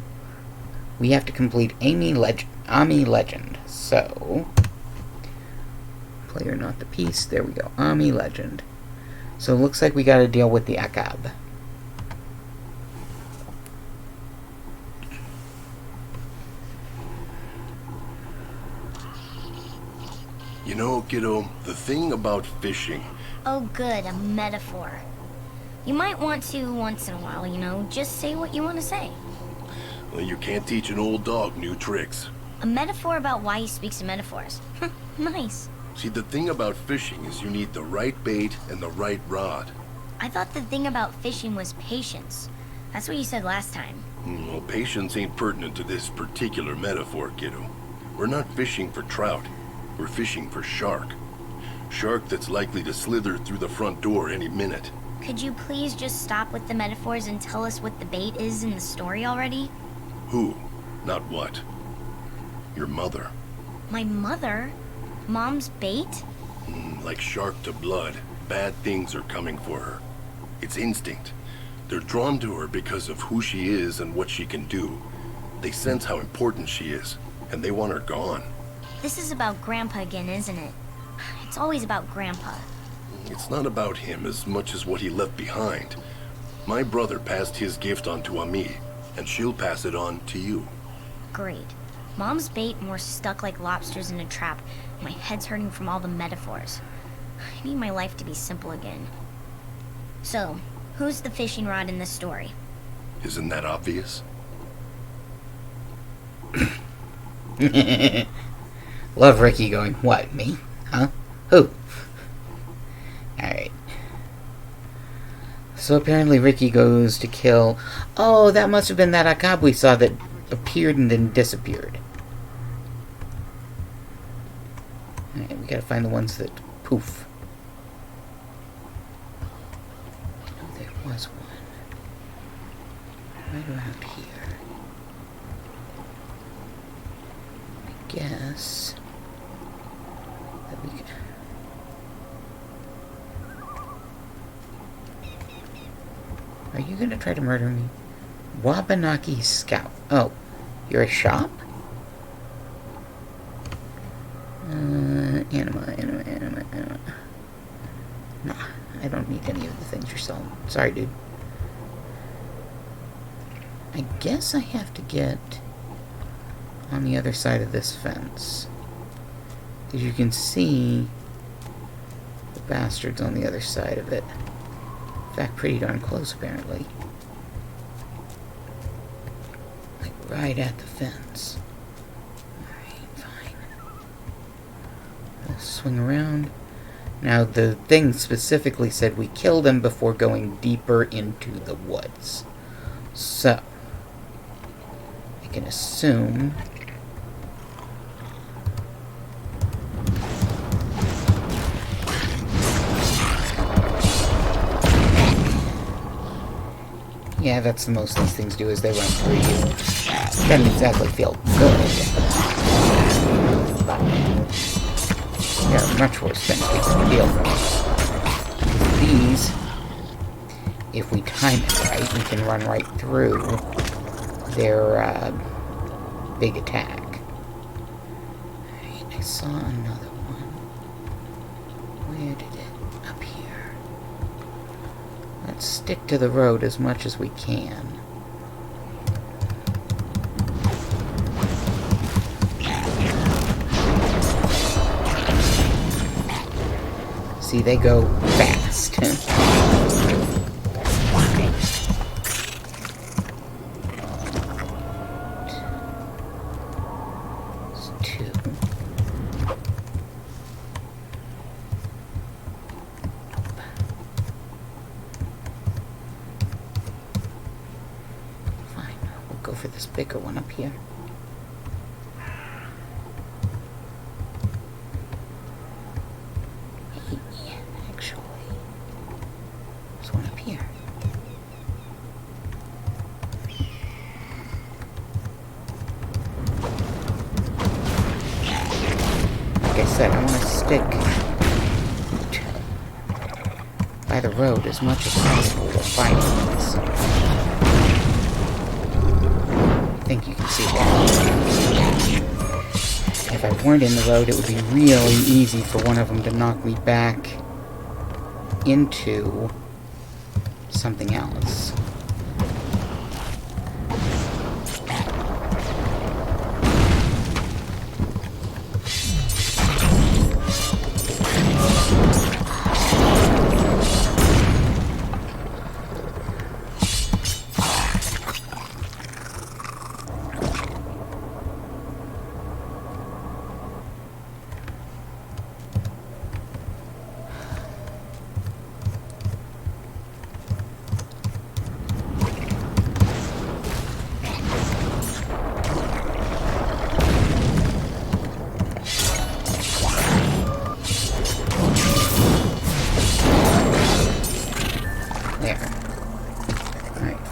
we have to complete Ami Legend. So, player not the piece. There we go. Ami Legend. So, it looks like we gotta deal with the Akab. You know, kiddo, the thing about fishing... Oh good, a metaphor. You might want to once in a while, you know, just say what you want to say. Well, you can't teach an old dog new tricks. A metaphor about why he speaks in metaphors. Nice. See, the thing about fishing is you need the right bait and the right rod. I thought the thing about fishing was patience. That's what you said last time. Well, patience ain't pertinent to this particular metaphor, kiddo. We're not fishing for trout. We're fishing for shark. Shark that's likely to slither through the front door any minute. Could you please just stop with the metaphors and tell us what the bait is in the story already? Who? Not what. Your mother. My mother? Mom's bait? Like shark to blood, bad things are coming for her. It's instinct. They're drawn to her because of who she is and what she can do. They sense how important she is, and they want her gone. This is about Grandpa again, isn't it? It's always about Grandpa. It's not about him as much as what he left behind. My brother passed his gift on to Ami, and she'll pass it on to you. Great. Mom's bait and we're stuck like lobsters in a trap. My head's hurting from all the metaphors. I need my life to be simple again. So, who's the fishing rod in this story? Isn't that obvious? Love Ricky going, what, me? Huh? Who? Alright. So apparently Ricky goes to kill... Oh, that must have been that Akab we saw that appeared and then disappeared. Alright, we gotta find the ones that poof. Oh, there was one. Right around here. I guess... that we could... Are you gonna try to murder me? Wabanaki Scout. Oh, you're a shop? Anima. Nah, I don't need any of the things you're selling. Sorry, dude. I guess I have to get on the other side of this fence. As you can see, the bastard's on the other side of it. In fact, pretty darn close, apparently. Like, right at the fence. Alright, fine. Let's swing around. Now, the thing specifically said we killed him before going deeper into the woods. So, I can assume... Yeah, that's the most these things do, is they run through you. Doesn't exactly feel good. But there are much worse things we can deal with. These, if we time it right, we can run right through their big attack. Alright, I saw another one. Where did it? Up here. Let's stick to the road as much as we can. See, they go fast. It's 2. Fine, we'll go for this bigger one up here. I want to stick by the road as much as possible to fight this. I think you can see that. If I weren't in the road, it would be really easy for one of them to knock me back into something else.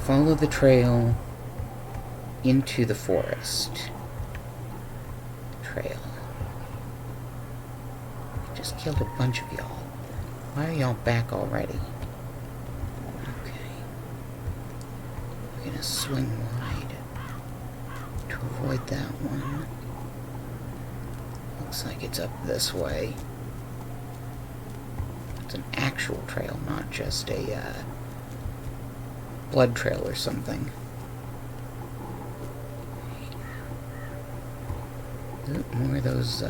Follow the trail into the forest. Trail. Just killed a bunch of y'all. Why are y'all back already? Okay. We're gonna swing wide to avoid that one. Looks like it's up this way. It's an actual trail, not just a, blood trail or something. More of those,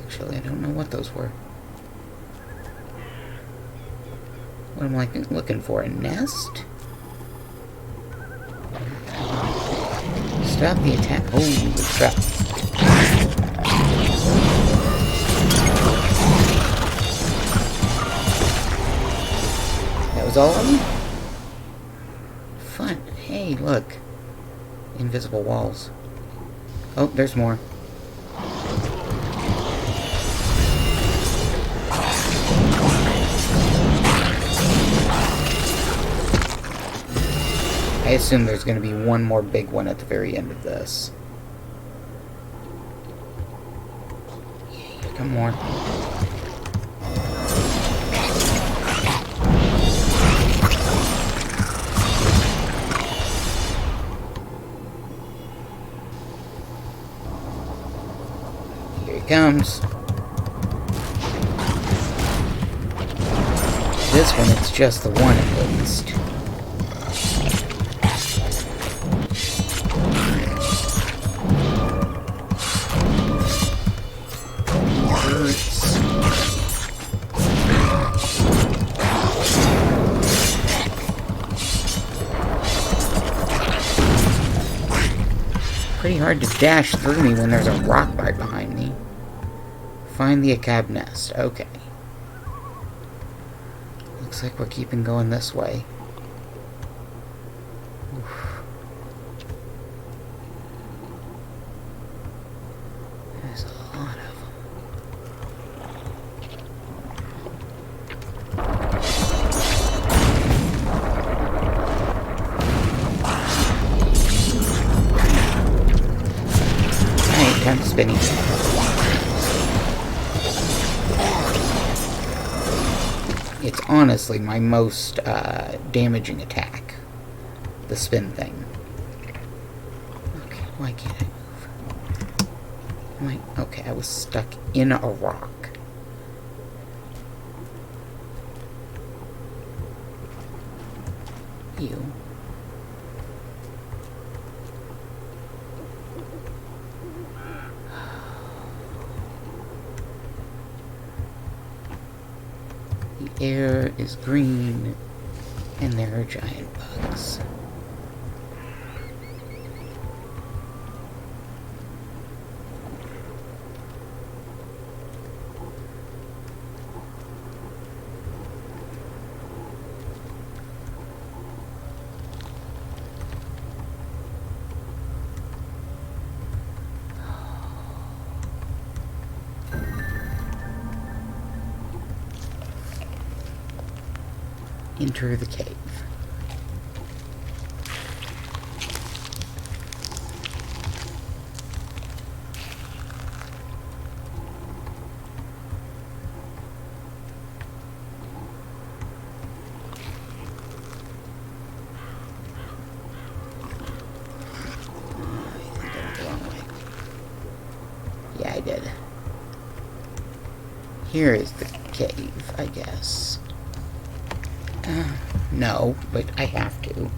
Actually, I don't know what those were. What am I looking for? A nest? Stop the attack. Holy crap. That was all of them? Fun. Hey, look. Invisible walls. Oh, there's more. I assume there's going to be one more big one at the very end of this. Yeah, here come more. Here he comes. This one, it's just the one at least. Pretty hard to dash through me when there's a rock right behind me. Find the Acab nest. Okay. Looks like we're keeping going this way. Oof. There's a lot of them. Time to spinning. It's honestly my most damaging attack. The spin thing. Okay, why can't I move? Wait, okay, I was stuck in a rock. You. The air is green, and there are giant bugs. Enter the cave. I think I went the wrong way. Yeah, I did. Here is the cave, I guess. No, but I have to.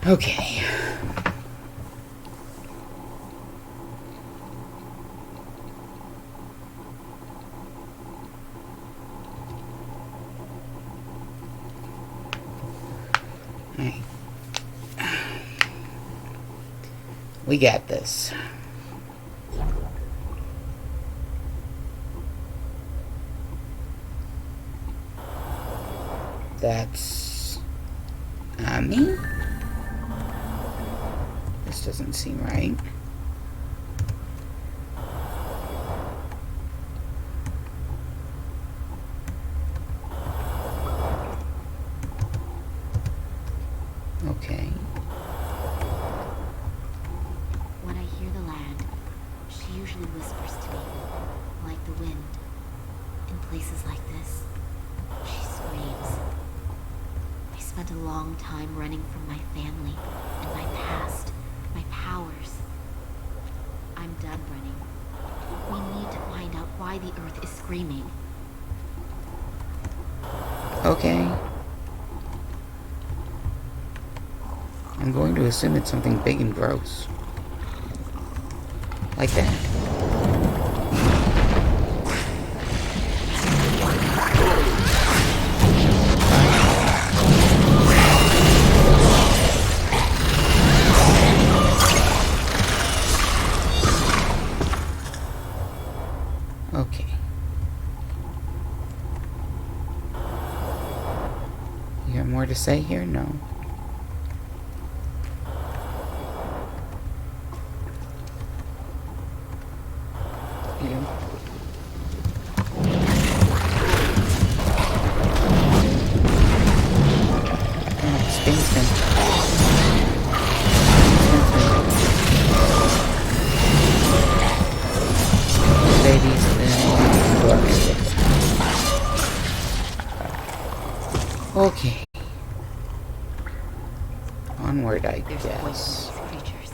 Okay. Alright. We got this. That's me? This doesn't seem right. Okay. When I hear the land, she usually whispers to me, like the wind. In places like this, she screams. I spent a long time running from my family and my past, my powers. I'm done running. We need to find out why the earth is screaming. Okay. I'm going to assume it's something big and gross. Like that. Okay. You got more to say here? No. You. Oh, stings him. Babies, okay. Onward, I There's guess. poison in these creatures.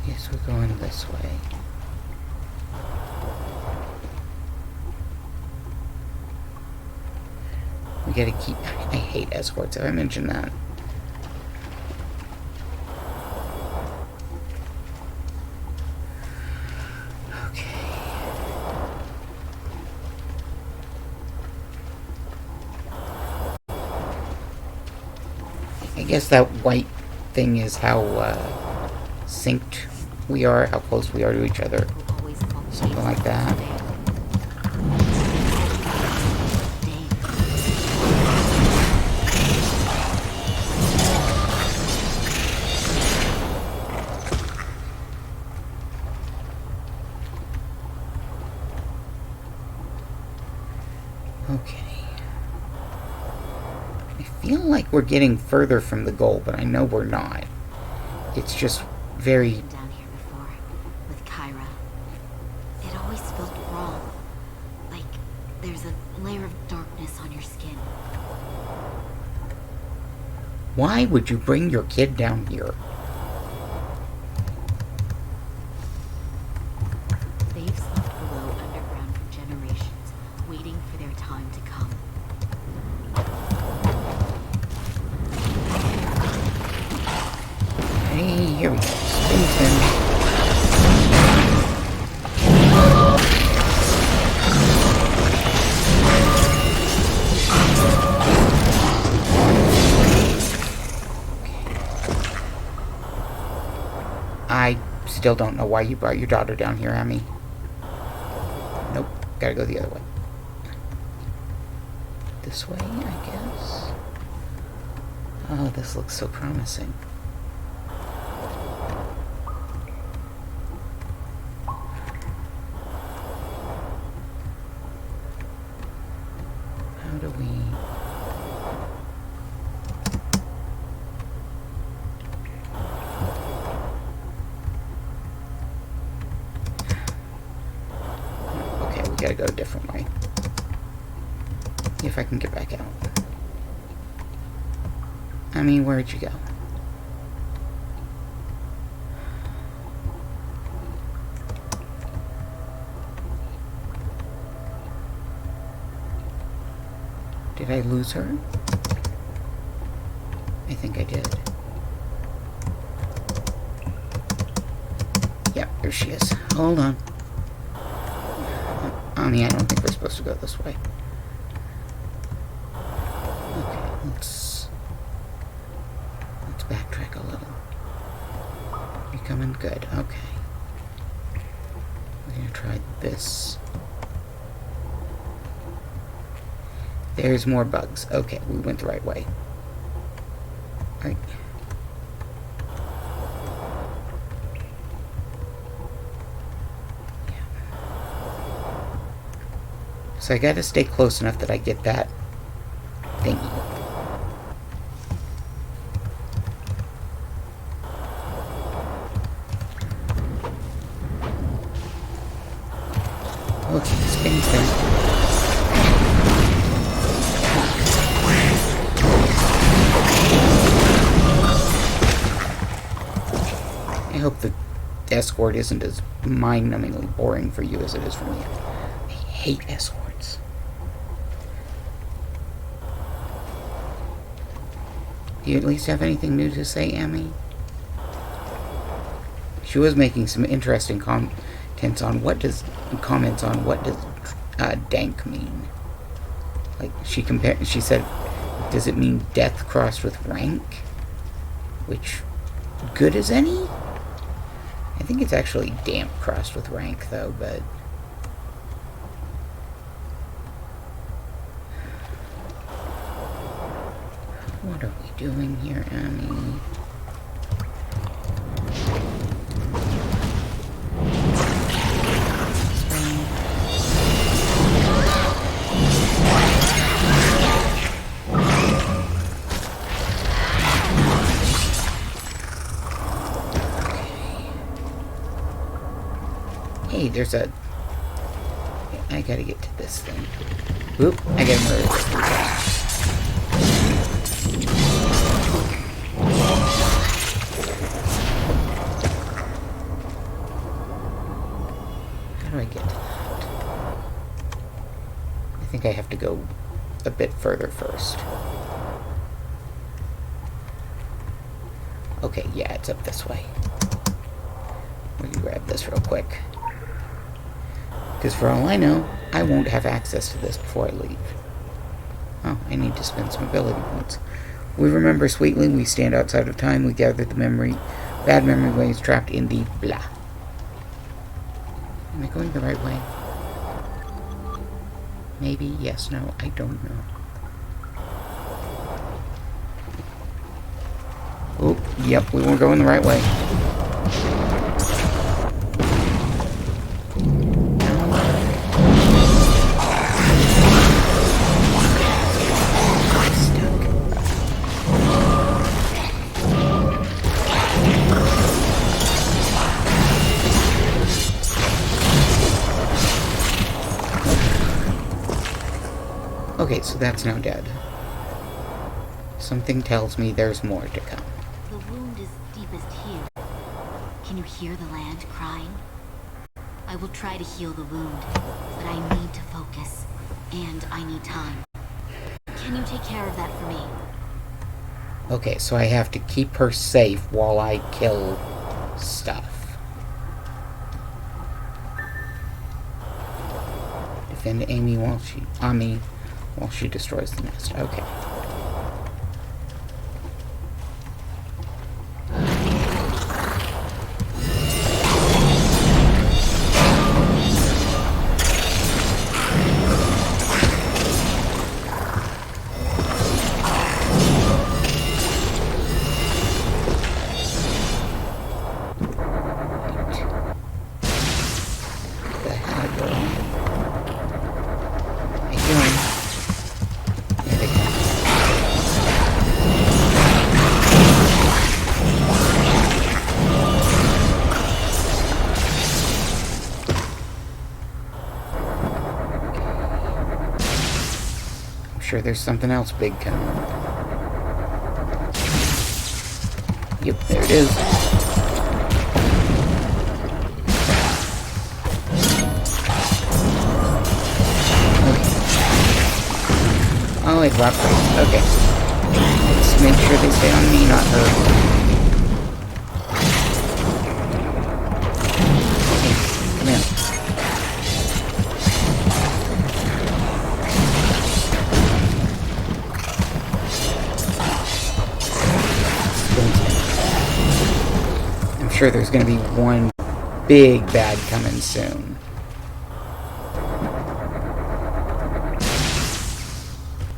Guess we're going this way. We gotta keep. I hate escorts. Have I mentioned that? Okay. I guess that white thing is how synced we are, how close we are to each other. Will always call the Something days like that. Dang. Okay. I feel like we're getting further from the goal, but I know we're not. It's just very... Been down here before, with Kyra. It always felt wrong. Like there's a layer of darkness on your skin. Why would you bring your kid down here? They've slept below underground for generations, waiting for their time to come. Hey, here we go. Spin. I still don't know why you brought your daughter down here, Emmy. Nope, gotta go the other way. This way, I guess. Oh, this looks so promising. How do we... Okay, we gotta go a different way. See if I can get back out. I mean, where'd you go? Did I lose her? I think I did. Yep, there she is. Hold on. I mean, I don't think we're supposed to go this way. Okay, let's backtrack a little. Becoming good. Okay. We're gonna try this. There's more bugs. Okay, we went the right way. Alright. Yeah. So I gotta stay close enough that I get that thingy. Okay, spin. I hope the escort isn't as mind-numbingly boring for you as it is for me. I hate escorts. Do you at least have anything new to say, Emmy? She was making some interesting comments on what does dank mean. Like she said, does it mean death crossed with rank? Which, good as any? I think it's actually damp crossed with rank, though, but... What are we doing here, Annie? Hey, there's a... I gotta get to this thing. Whoop, I gotta murder this guy. How do I get to that? I think I have to go a bit further first. Okay, yeah, it's up this way. Let me grab this real quick. Because for all I know, I won't have access to this before I leave. Oh, I need to spend some ability points. We remember sweetly, we stand outside of time, we gather the bad memory waves trapped in the blah. Am I going the right way? Maybe, yes, no, I don't know. Oh, yep, we were going the right way. Okay, so that's now dead. Something tells me there's more to come. The wound is deepest here. Can you hear the land crying? I will try to heal the wound, but I need to focus, and I need time. Can you take care of that for me? Okay, so I have to keep her safe while I kill stuff. Defend Ami while she destroys the nest. Okay. Sure there's something else big coming. Yep, there it is. Okay. Oh, it dropped right. Okay. Let's make sure they stay on me, not her. Okay, come in. I'm sure there's going to be one big bad coming soon.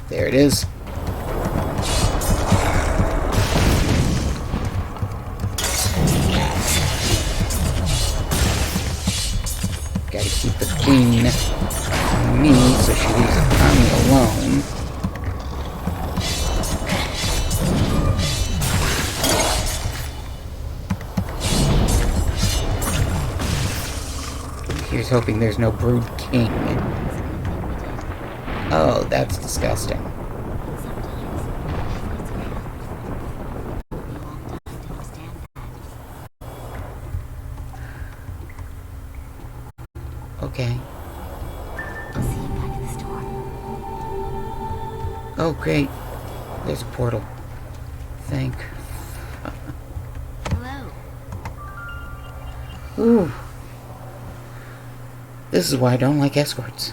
There it is. Gotta keep the queen on me so she leaves Ami alone. Here's hoping there's no brood king. Oh, that's disgusting. Okay. I'll see you back at the store. Oh, great. There's a portal. Thank. Hello. Ooh. This is why I don't like escorts.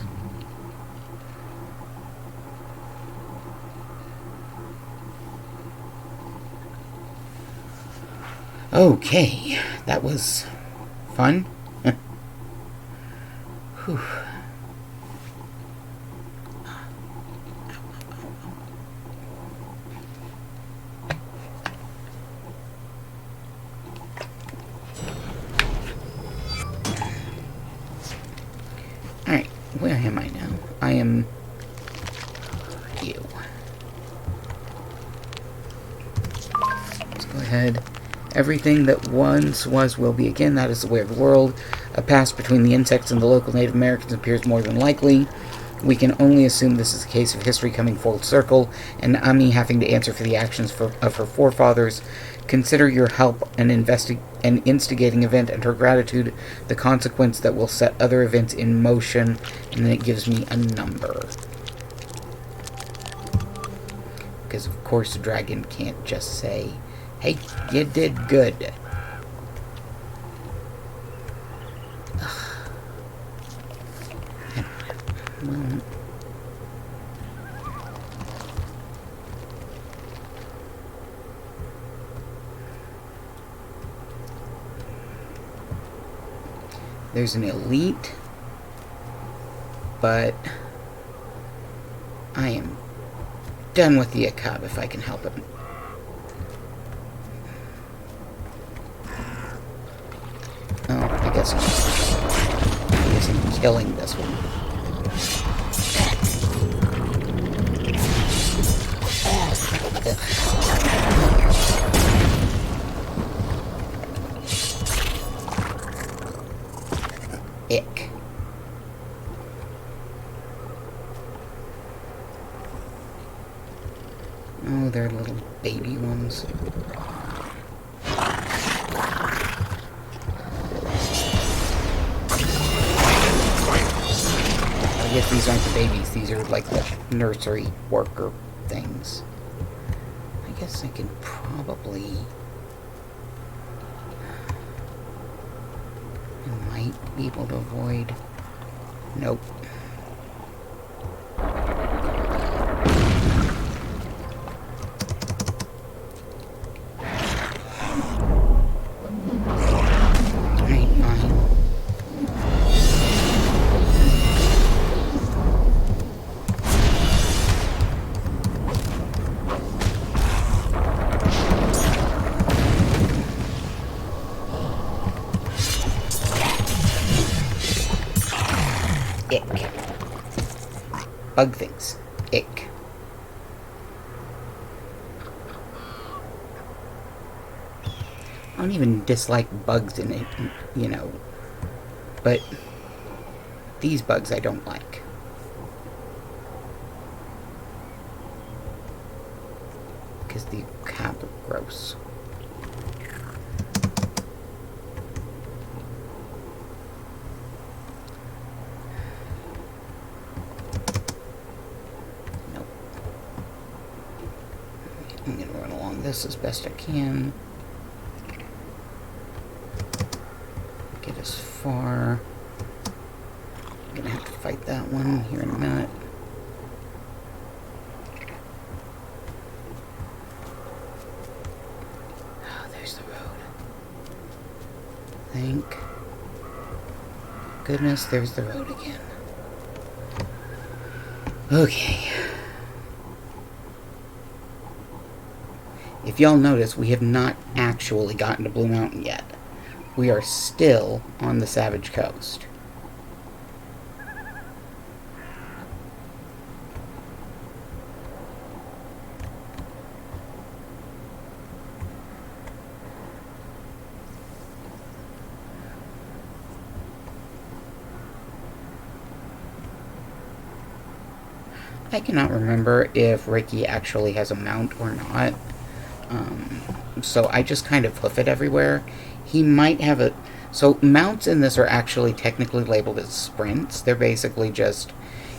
Okay, that was fun. Whew. Alright, where am I now? I am you. Let's go ahead. Everything that once was will be again. That is the way of the world. A past between the insects and the local Native Americans appears more than likely. We can only assume this is a case of history coming full circle, and Ami having to answer for the actions of her forefathers. Consider your help an instigating event, and her gratitude the consequence that will set other events in motion, and then it gives me a number. Because, of course, the dragon can't just say, hey, you did good. Well, there's an elite, but I am done with the Akab if I can help it. Oh, I guess not. I guess I'm killing this one. Ick. Oh, they're little baby ones. I guess these aren't the babies. These are like the nursery worker things. I guess I can probably... I might be able to avoid... Nope. Alright, fine. Ick. Bug things. Ick. I don't even dislike bugs in it, you know. But these bugs I don't like. Because the cap are gross. I'm going to run along this as best I can. Get as far. I'm going to have to fight that one here in a minute. Oh, there's the road. Thank goodness there's the road again. Okay. If y'all notice, we have not actually gotten to Blue Mountain yet. We are still on the Savage Coast. I cannot remember if Ricky actually has a mount or not. So I just kind of hoof it everywhere. He might have a... So mounts in this are actually technically labeled as sprints. They're basically just...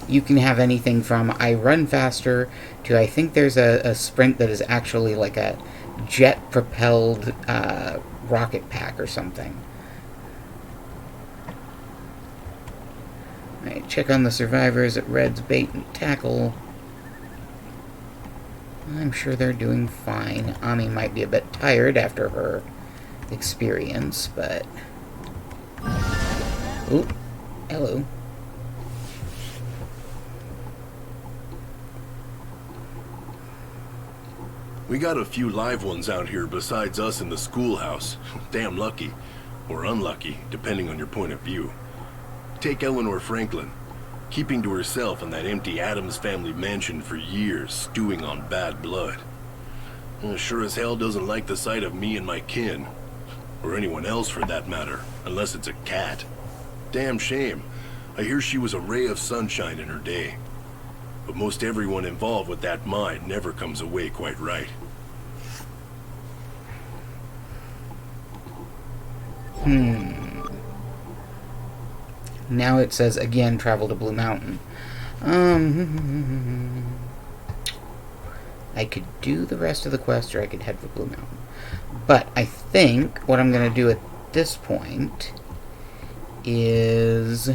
You can have anything from I run faster to I think there's a sprint that is actually like a jet-propelled rocket pack or something. Alright, check on the survivors at Red's Bait and Tackle. I'm sure they're doing fine. Ami might be a bit tired after her experience, but... Ooh, hello. We got a few live ones out here besides us in the schoolhouse. Damn lucky. Or unlucky, depending on your point of view. Take Eleanor Franklin. Keeping to herself in that empty Addams family mansion for years, stewing on bad blood. Sure as hell doesn't like the sight of me and my kin. Or anyone else for that matter, unless it's a cat. Damn shame. I hear she was a ray of sunshine in her day. But most everyone involved with that mine never comes away quite right. Now it says, again, travel to Blue Mountain. I could do the rest of the quest, or I could head for Blue Mountain. But I think what I'm going to do at this point is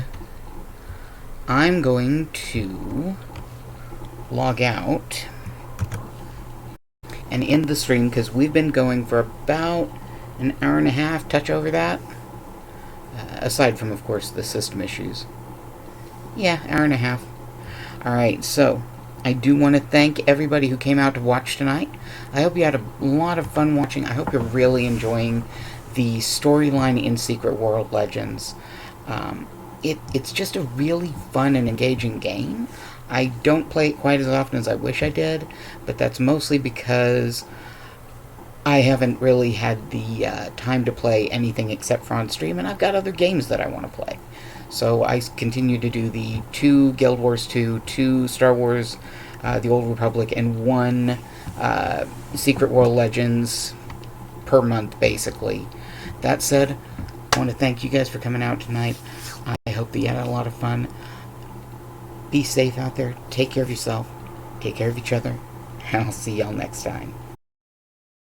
I'm going to log out and end the stream, because we've been going for about an hour and a half, touch over that. Aside from, of course, the system issues. Yeah, hour and a half. Alright, so I do want to thank everybody who came out to watch tonight. I hope you had a lot of fun watching. I hope you're really enjoying the storyline in Secret World Legends. It's just a really fun and engaging game. I don't play it quite as often as I wish I did, but that's mostly because I haven't really had the time to play anything except for on stream, and I've got other games that I want to play. So I continue to do the 2 Guild Wars 2, 2 Star Wars the Old Republic, and 1 Secret World Legends per month, basically. That said, I want to thank you guys for coming out tonight. I hope that you had a lot of fun. Be safe out there. Take care of yourself. Take care of each other. And I'll see y'all next time.